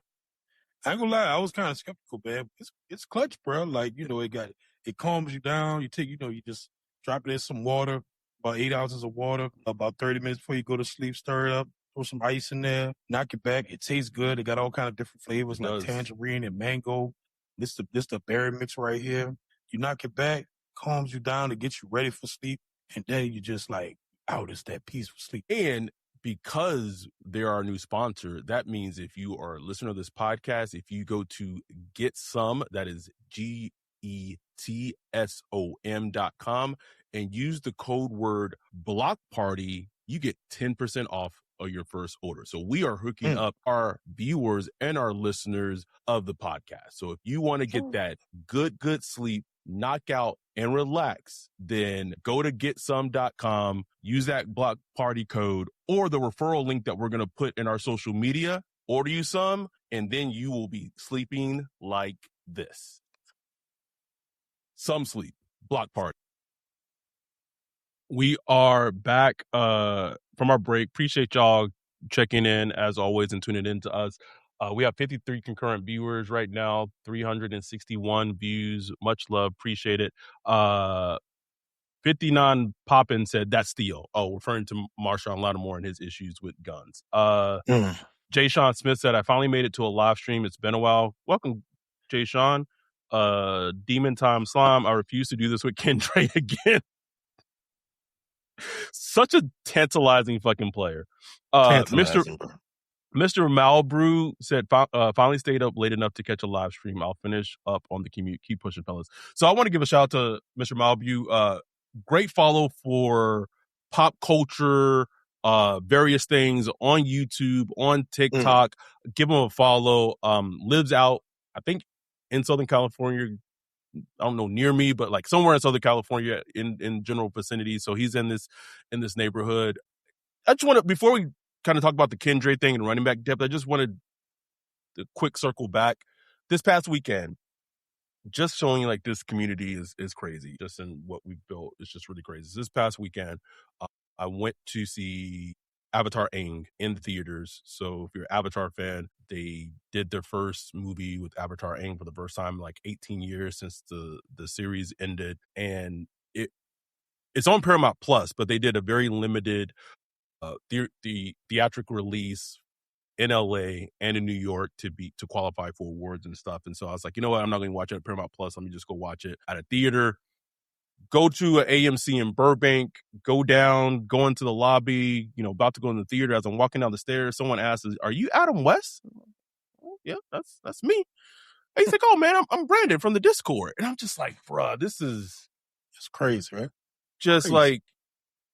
I ain't gonna lie, I was kind of skeptical, man. It's clutch, bro. Like, it calms you down. You take, you just drop it in some water, about 8 ounces of water, about 30 minutes before you go to sleep, stir it up. Throw some ice in there, knock it back. It tastes good. It got all kind of different flavors like tangerine and mango. This the berry mix right here. You knock it back, calms you down to get you ready for sleep, and then you just like, it's that peaceful sleep. And because they're our new sponsor, that means if you are a listener of this podcast, if you go to Get Some, that is GETSOM.com, and use the code word Block Party, you get 10% off of your first order. So we are hooking up our viewers and our listeners of the podcast. So if you want to get that good sleep, knock out and relax, then go to getsome.com, use that Block Party code or the referral link that we're going to put in our social media, order you some, and then you will be sleeping like this. Some Sleep, Block Party. We are back from our break. Appreciate y'all checking in as always and tuning in to us. We have 53 concurrent viewers right now, 361 views. Much love. Appreciate it. 59 Poppin said, that's Theo. Oh, referring to Marshawn Lattimore and his issues with guns. Jay Sean Smith said, I finally made it to a live stream. It's been a while. Welcome, Jay Sean. Demon Time Slime, I refuse to do this with Kendre again. Such a tantalizing fucking player. Mr. Malbrew said, finally stayed up late enough to catch a live stream. I'll finish up on the commute. Keep pushing, fellas. So I want to give a shout out to Mr. Malbrew. Great follow for pop culture, various things on YouTube, on TikTok. Give him a follow. Lives out, I think, in Southern California. I don't know, near me, but like somewhere in Southern California in general vicinity. So he's in this neighborhood. I just want to, before we kind of talk about the Kendre thing and running back depth, I just wanted to quick circle back. This past weekend, just showing you like this community is crazy. Just in what we've built, it's just really crazy. This past weekend, I went to see Avatar Aang in the theaters. So if you're an Avatar fan, they did their first movie with Avatar Aang for the first time in like 18 years since the series ended. And it's on Paramount Plus, but they did a very limited the theatrical release in LA and in New York to qualify for awards and stuff. And so I was like, you know what? I'm not going to watch it at Paramount Plus. Let me just go watch it at a theater. Go to an AMC in Burbank, go into the lobby, about to go in the theater. As I'm walking down the stairs, someone asks, are you Adam West? Oh, yeah, that's me. And he's like, oh man, I'm Brandon from the Discord. And I'm just like, bruh, it's crazy, right? Just crazy. Like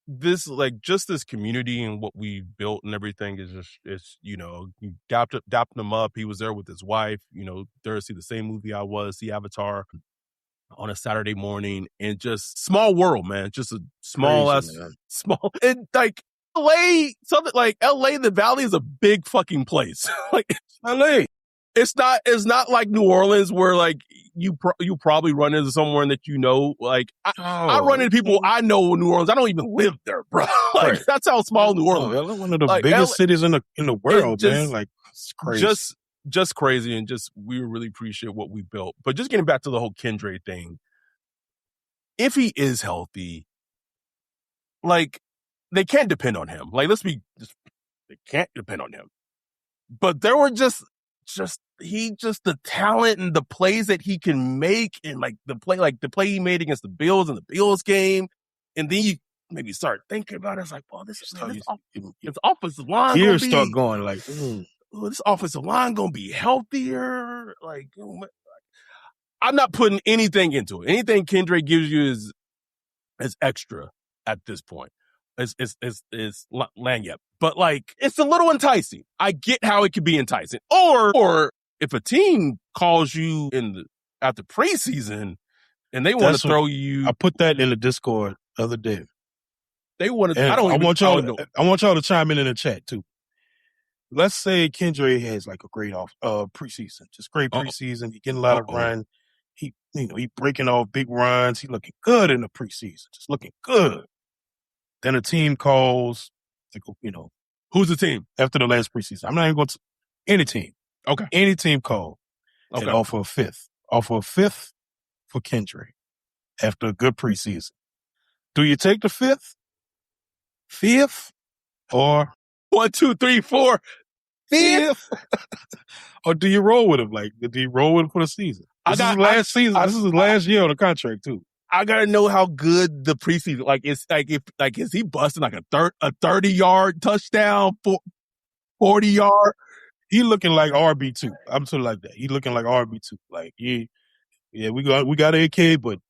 this, like just this community and what we built and everything is just, it's, you dapped him up. He was there with his wife, there to see the same movie I was, see Avatar on a Saturday morning, and just small world, man. Just a small, and like LA, something like LA, the Valley is a big fucking place. Like LA. It's not like New Orleans where like you probably run into someone that like I run into people I know in New Orleans. I don't even live there, bro. Like right. That's how small New Orleans is. One of the biggest cities in the world, man. Like it's crazy. Just crazy, and just we really appreciate what we built. But just getting back to the whole Kendre thing, if he is healthy, like they can't depend on him. Like they can't depend on him. But there were just the talent and the plays that he can make, and like the play he made against the Bills in the Bills game, and then you maybe start thinking about it. It's like, well, this offensive line. Gears start going like, this offensive line gonna be healthier. Like, I'm not putting anything into it. Anything Kendre gives you is extra at this point. It's lanyard. But like, it's a little enticing. I get how it could be enticing. Or if a team calls you at the preseason and they want to throw you. I put that in the Discord the other day. They want to. I want y'all to chime in the chat too. Let's say Kendre has like a great preseason, just great preseason. He getting a lot of run. He breaking off big runs. He looking good in the preseason, just looking good. Then a team calls, who's the team after the last preseason? I'm not even going to any team. Okay, any team call and offer a fifth for Kendre after a good preseason. Do you take the fifth, or 1, 2, 3, 4, fifth? Or do you roll with him? Like, do you roll with him for the season? This is his last year on the contract too. I gotta know how good the preseason, like, it's like, is he busting like a 30-yard touchdown, 40-yard? He looking like RB2. I'm sort of like that. He looking like RB2. Like, we got AK, but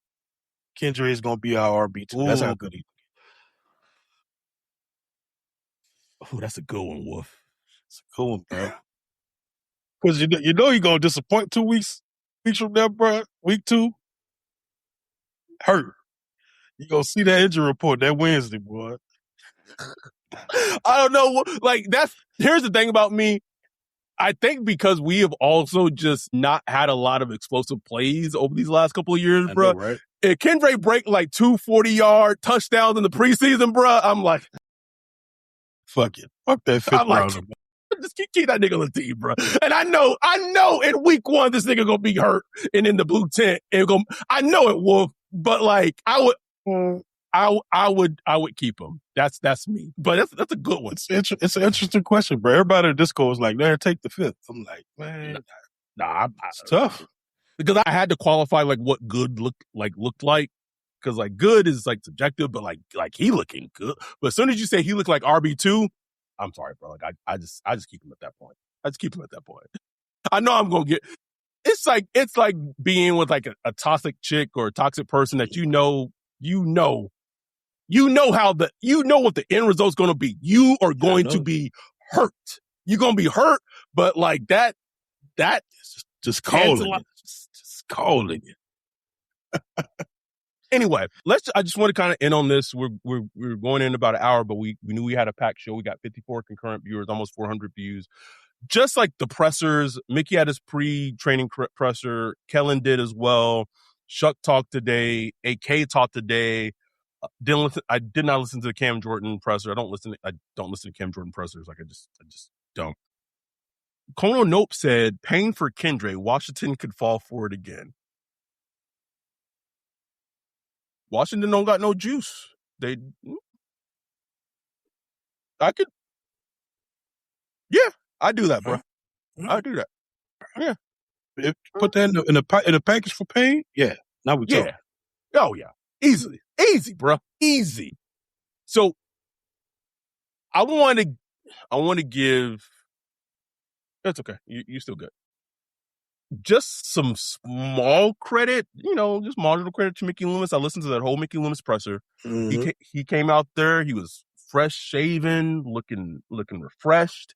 Kendre is gonna be our RB2. Ooh. That's how good he is. Oh, that's a good one, Wolf. It's a good one, bro. Because you're gonna disappoint 2 weeks from now, bro. Week 2. Hurt. You gonna see that injury report that Wednesday, boy. I don't know. Like, here's the thing about me. I think because we have also just not had a lot of explosive plays over these last couple of years, bro. Right? If Kendre break like 2 40-yard touchdowns in the preseason, bro, I'm like, fuck it. Fuck that fifth rounder. Just keep that nigga on the team, bro. And I know in week 1, this nigga gonna be hurt and in the blue tent. I know it, Wolf, but like, I would keep him. That's me. But that's a good one. It's an interesting question, bro. Everybody in Discord was like, "There, take the 5th." I'm like, man, it's tough. Because I had to qualify like what good looked like. Because like good is like subjective, but like he looking good. But as soon as you say he looked like RB2, I'm sorry, bro. Like I just keep him at that point. I know I'm gonna get. It's like being with like a toxic chick or a toxic person that you know what the end result's gonna be. You are going to be hurt. You're gonna be hurt, but like that is just calling it. Just calling it. Anyway, I just want to kind of end on this. We're going in about an hour, but we knew we had a packed show. We got 54 concurrent viewers, almost 400 views. Just like the pressers, Mickey had his pre-training presser. Kellen did as well. Shuck talked today. AK talked today. I did not listen to the Cam Jordan presser. I don't listen to Cam Jordan pressers. Like I just don't. Kono Nope said, "Paying for Kendre, Washington could fall for it again." Washington don't got no juice. Yeah, I do that, bro. I do that. Yeah. Put that in a package for paying. Yeah. Now we talk. Oh yeah. Easy, bro. Easy. So I want to give. That's okay. You still good. Just some small credit, just marginal credit to Mickey Loomis. I listened to that whole Mickey Loomis presser. Mm-hmm. He came out there. He was fresh shaven, looking refreshed.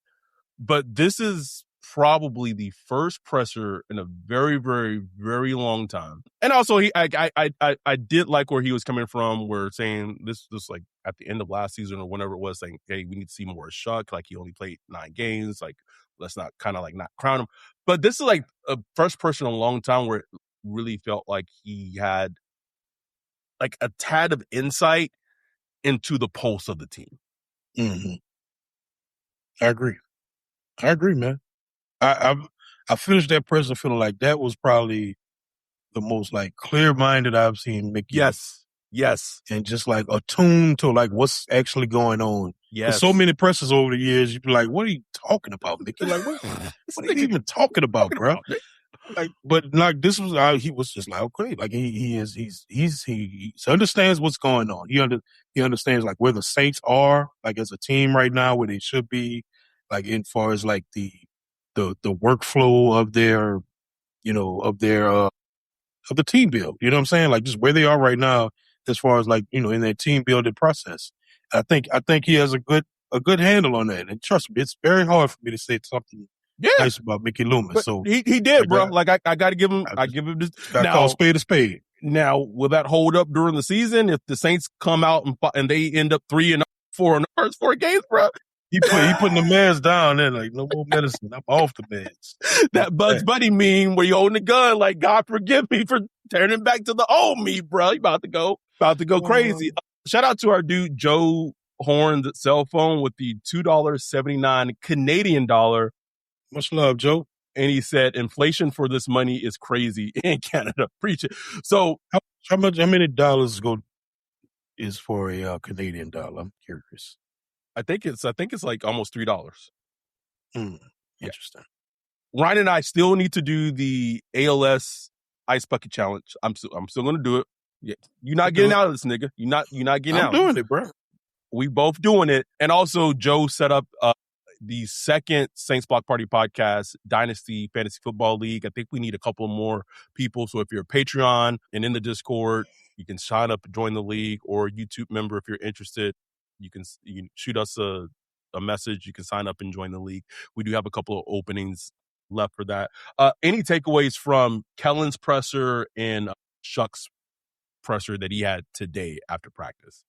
But this is probably the first presser in a very, very, very long time. And also, I did like where he was coming from. Where saying this like at the end of last season or whenever it was, saying, "Hey, we need to see more Shuck. Like he only played 9 games. Like let's not not crown him." But this is like a first person in a long time where it really felt like he had like a tad of insight into the pulse of the team. Mm-hmm. I agree, man. I finished that presser feeling like that was probably the most like clear-minded I've seen Mickey. Yes. And just like attuned to like what's actually going on. Yes. So many pressers over the years, you'd be like, "What are you talking about, Mickey? Like, what are you even talking about, bro?" Like, but like this was he was just like, okay, like he understands what's going on. He understands like where the Saints are, like as a team right now, where they should be, like in far as like the workflow of their of the team build. You know what I'm saying? Like just where they are right now, as far as like in their team building process. I think he has a good handle on that. And trust me, it's very hard for me to say something nice about Mickey Loomis. But so he did, bro. Like I got to give him. I give him this. Got to call spade a spade. Now, will that hold up during the season if the Saints come out and they end up 3-4 in the first 4 games, bro? He putting the meds down there, like no more medicine. I'm off the meds. That Bugs Bunny meme where you holding the gun, like God forgive me for turning back to the old me, bro. You about to go crazy. Shout out to our dude Joe Horn's cell phone with the $2.79 Canadian dollar. Much love, Joe. And he said, "Inflation for this money is crazy in Canada." Preach it. So how many dollars is for a Canadian dollar? I'm curious. I think it's like almost $3. Interesting. Ryan and I still need to do the ALS ice bucket challenge. I'm still going to do it. Yeah, you're not getting out of this, nigga. You're not getting out. I'm doing it, bro. We both doing it. And also, Joe set up the second Saints Block Party podcast, Dynasty Fantasy Football League. I think we need a couple more people. So if you're a Patreon and in the Discord, you can sign up and join the league, or YouTube member if you're interested. You can shoot us a message. You can sign up and join the league. We do have a couple of openings left for that. Any takeaways from Kellen's presser and Shuck's presser that he had today after practice?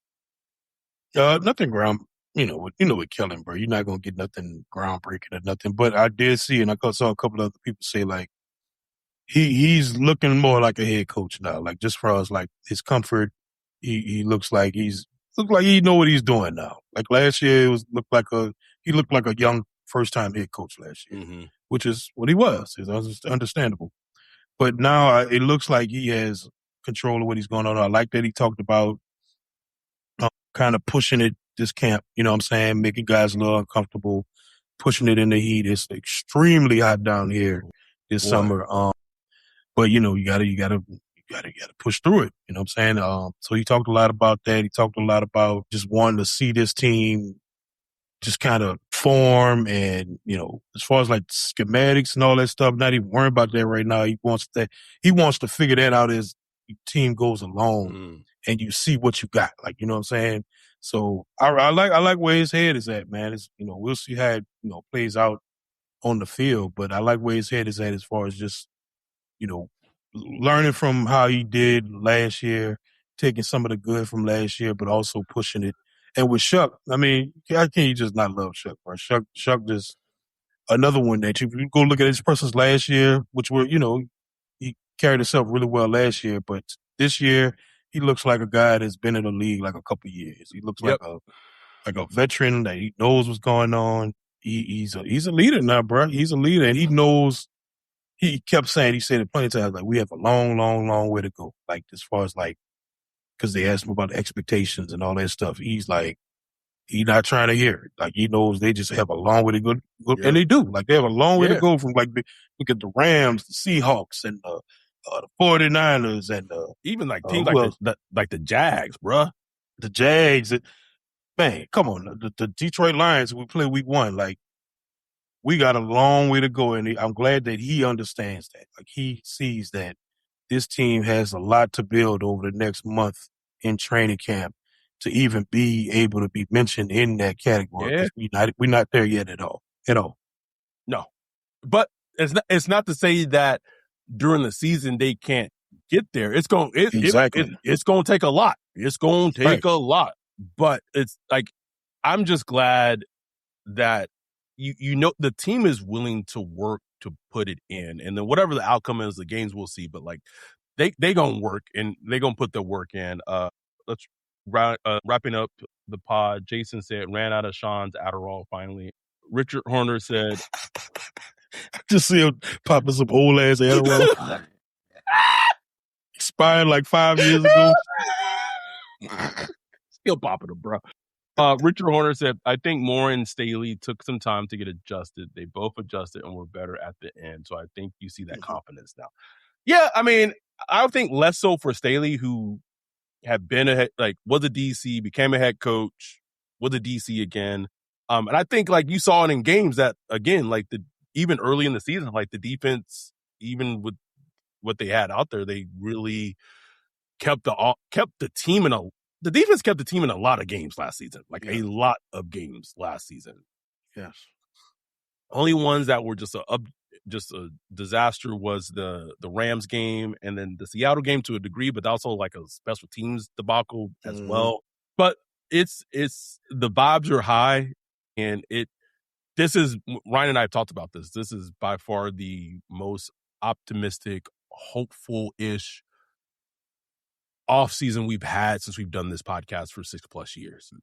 Nothing ground. With Kellen, bro, you're not gonna get nothing groundbreaking or nothing. But I did see, and I saw a couple of other people say like he's looking more like a head coach now. Like just for us, like his comfort, he looks like he know what he's doing now. Like last year, he looked like a young first-time head coach last year, Mm-hmm. which is what he was. It's understandable. But now it looks like he has control of what he's going on. I like that he talked about kind of pushing it this camp, you know what I'm saying, making guys a little uncomfortable, pushing it in the heat. It's extremely hot down here this summer. But you gotta push through it. You know what I'm saying? So he talked a lot about that. He talked a lot about just wanting to see this team just kind of form and, as far as like schematics and all that stuff, not even worrying about that right now. He wants to figure that out as the team goes along and you see what you got. Like, you know what I'm saying? So I like where his head is at, man. It's, we'll see how it, plays out on the field, but I like where his head is at as far as just, learning from how he did last year, taking some of the good from last year, but also pushing it. And with Shuck, I mean, how can you just not love Shuck, bro? Shuck just another one that you go look at his persons last year, which were, he carried himself really well last year, but this year he looks like a guy that's been in the league like a couple of years. He looks like a veteran that he knows what's going on. He's a leader now, bro. He's a leader, and he knows. He kept saying, he said it plenty of times, like, we have a long, long, long way to go. Like, as far as like, because they asked him about the expectations and all that stuff. He's like, he's not trying to hear it. Like, he knows they just have a long way to go. And they do. Like, they have a long way to go from, like, look at the Rams, the Seahawks, and the 49ers, and even like teams like the Jags, bruh. The Jags. Man, come on. The Detroit Lions, we play week 1. Like, we got a long way to go, and I'm glad that he understands that. Like, he sees that this team has a lot to build over the next month in training camp to even be able to be mentioned in that category. Yeah. We're not there yet at all. No, but it's not to say that during the season they can't get there. It's going it's going to take a lot. It's going to take a lot. But it's like, I'm just glad that the team is willing to work to put it in, and then whatever the outcome is, the games we'll see. But like, they gonna work, and they gonna put their work in. Let's wrapping up the pod. Jason said, ran out of Sean's Adderall finally. Richard Horner said, just see him popping some old ass Adderall. Expired like 5 years ago. Still popping them, bro. Richard Horner said, I think Moore and Staley took some time to get adjusted. They both adjusted and were better at the end. So I think you see that confidence now. Yeah, I mean, I think less so for Staley, who had been was a DC, became a head coach, was a DC again. And I think like you saw it in games that, again, like even early in the season, like the defense, even with what they had out there, they really kept the team in the defense kept the team in a lot of games last season, a lot of games last season. Yes. Only ones that were just a disaster was the Rams game and then the Seattle game to a degree, but also like a special teams debacle as well. But it's the vibes are high, and this is, Ryan and I have talked about this. This is by far the most optimistic, hopeful-ish off-season we've had since we've done this podcast for 6+ years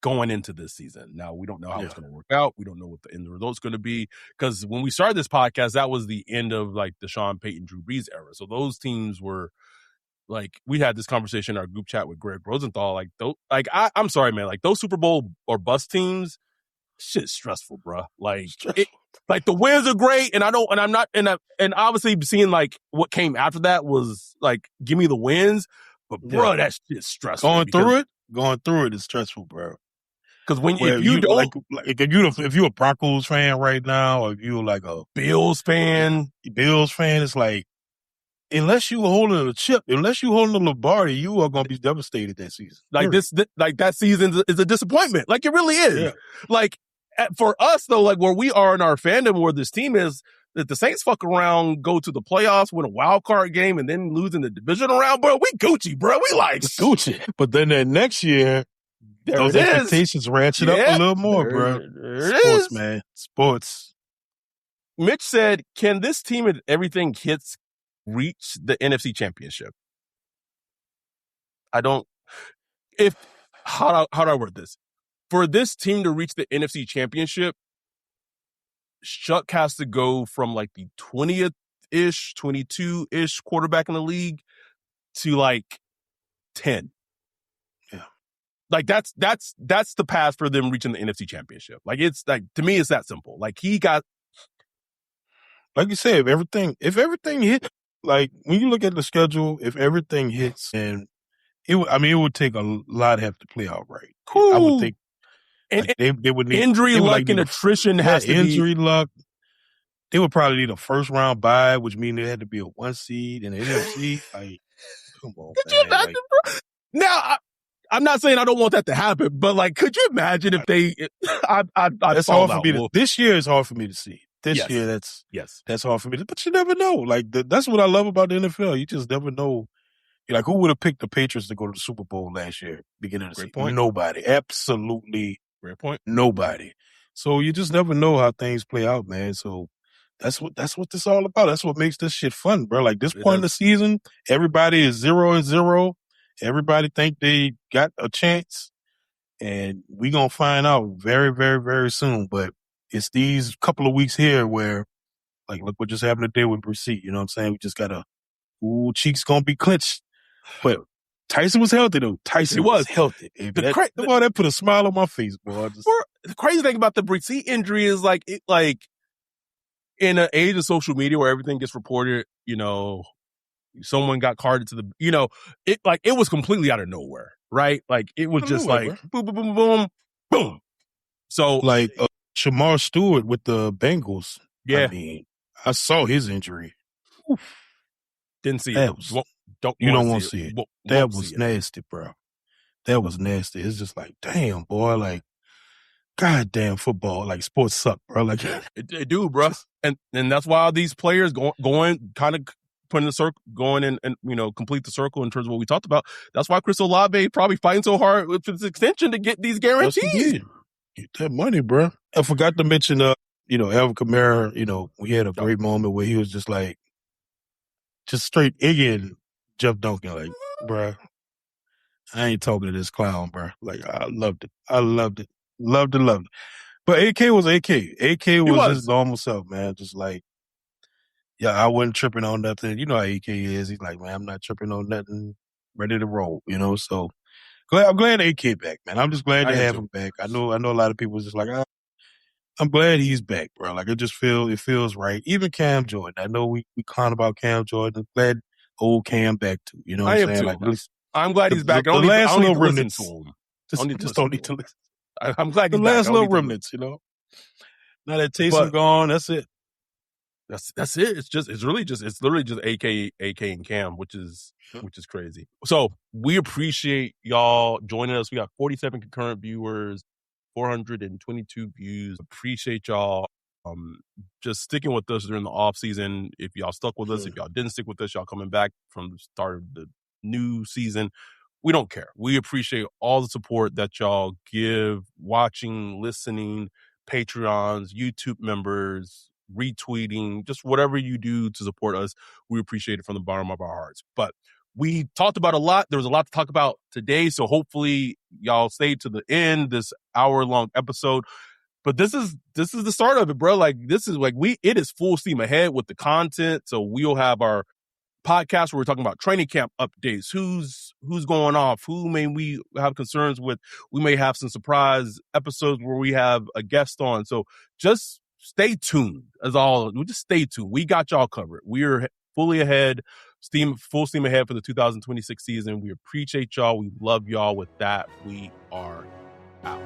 going into this season. Now, we don't know how it's going to work out. We don't know what the end result's going to be, because when we started this podcast, that was the end of like the Sean Payton, Drew Brees era. So those teams were like, we had this conversation in our group chat with Greg Rosenthal. I'm sorry, man. Like, those Super Bowl or bust teams, shit's stressful, bro. Like, like the wins are great, and and obviously seeing like what came after that was like, give me the wins. But bro, that shit's stressful. Going through it is stressful, bro. Because if you don't, if you're a Broncos fan right now, or if you're like a Bills fan, it's like, unless you holding a chip, unless you holding a Lombardi, you are going to be devastated that season. Like that season is a disappointment. Like, it really is. Yeah. Like, for us though, like where we are in our fandom, where this team is, that the Saints fuck around, go to the playoffs, win a wild card game, and then lose in the divisional round, bro. We Gucci, bro. We like Gucci. But then that next year, those expectations ratchet up a little more, bro. Sports, man. Sports. Mitch said, can this team, if everything hits, reach the NFC Championship? How do I word this? For this team to reach the NFC Championship, Shuck has to go from like the 20th-ish, 22-ish quarterback in the league to like 10. Yeah. Like that's the path for them reaching the NFC Championship. Like it's like, to me, it's that simple. Like he got, like you said, if everything hit, like when you look at the schedule, if everything hits, and it would take a lot have to play out right. cool. I would think and like they would need injury they would, luck like, and attrition has to injury be. luck. They would probably need a first round bye, which means they had to be a 1 seed in the NFC. Like, come on, Could you imagine, bro? Now, I'm not saying I don't want that to happen, but like, could you imagine if they? That's hard for me. This year is hard for me to see. This year, that's hard for me. But you never know. Like that's what I love about the NFL. You just never know. Like, who would have picked the Patriots to go to the Super Bowl last year, beginning of the season? Point. Nobody. Absolutely. Great point. Nobody. So you just never know how things play out, man. So that's what this all about. That's what makes this shit fun, bro. Like this point in the season, everybody is 0-0. Everybody think they got a chance, and we gonna find out very, very, very soon. But it's these couple of weeks here where, like, look what just happened today with Bresee. You know what I'm saying? We just gotta, cheeks gonna be clenched. But Taysom was healthy though. Taysom was healthy. That put a smile on my face, boy. The crazy thing about the Bresee injury is like in an age of social media where everything gets reported, you know, someone got carded to the, you know, it was completely out of nowhere, right? Like it was just like boom, boom, boom, boom, boom. So like Shamar Stewart with the Bengals. Yeah, I mean, I saw his injury. Oof. Didn't see it. You don't want to see it. That was nasty, bro. That was nasty. It's just like, damn, boy, like, goddamn football, like sports suck, bro. Like it do, bro. And that's why these players going kind of putting the circle, going in and, you know, complete the circle in terms of what we talked about. That's why Chris Olave probably fighting so hard with his extension to get these guarantees. Get that money, bro. I forgot to mention, you know, Alvin Kamara, you know, we had a great moment where he was just like, just straight egging Jeff Duncan, like, bro, I ain't talking to this clown, bro. Like, I loved it. Loved it. But AK was AK. AK was his normal self, man. Just like, yeah, I wasn't tripping on nothing. You know how AK is. He's like, man, I'm not tripping on nothing. Ready to roll, you know? So I'm glad AK back, man. I'm just glad to have him back. I know a lot of people just like, I'm glad he's back, bro. Like, it feels right. Even Cam Jordan. I know we clown about Cam Jordan. I'm glad old Cam back too. You know what I'm saying? Too. Like, at least I'm glad he's back. The last little remnants. Don't need to listen. I'm glad the last little remnants, you know. Now that Taysom gone, that's it. That's it. It's literally just AK and Cam, which is crazy. So we appreciate y'all joining us. We got 47 concurrent viewers, 422 views. Appreciate y'all just sticking with us during the off season. If y'all stuck with us, if y'all didn't stick with us, y'all coming back from the start of the new season. We don't care. We appreciate all the support that y'all give, watching, listening, Patreons, YouTube members, retweeting, just whatever you do to support us. We appreciate it from the bottom of our hearts. But we talked about a lot. There was a lot to talk about today. So hopefully y'all stay to the end, this hour-long episode. But this is the start of it, bro. Like, this is like it is full steam ahead with the content. So we'll have our podcast where we're talking about training camp updates, who's going off, who may we have concerns with. We may have some surprise episodes where we have a guest on. So just stay tuned. Just stay tuned. We got y'all covered. We're fully ahead, full steam ahead for the 2026 season. We appreciate y'all. We love y'all. With that, we are out.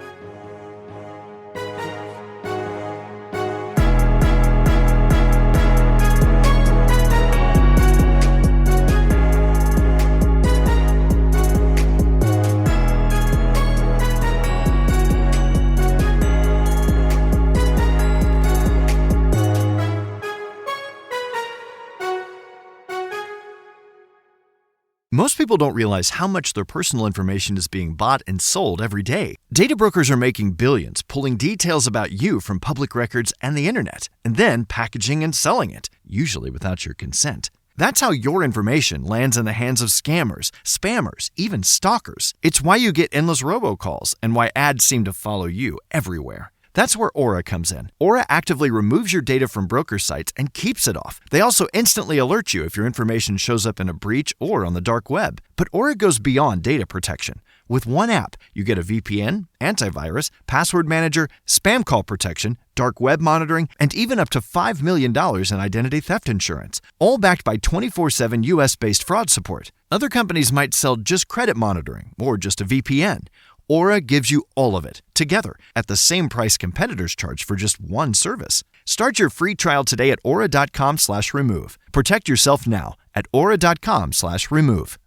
Most people don't realize how much their personal information is being bought and sold every day. Data brokers are making billions pulling details about you from public records and the internet, and then packaging and selling it, usually without your consent. That's how your information lands in the hands of scammers, spammers, even stalkers. It's why you get endless robocalls and why ads seem to follow you everywhere. That's where Aura comes in. Aura actively removes your data from broker sites and keeps it off. They also instantly alert you if your information shows up in a breach or on the dark web. But Aura goes beyond data protection. With one app, you get a VPN, antivirus, password manager, spam call protection, dark web monitoring, and even up to $5 million in identity theft insurance, all backed by 24/7 US-based fraud support. Other companies might sell just credit monitoring or just a VPN. Aura gives you all of it, together, at the same price competitors charge for just one service. Start your free trial today at aura.com/remove. Protect yourself now at aura.com/remove.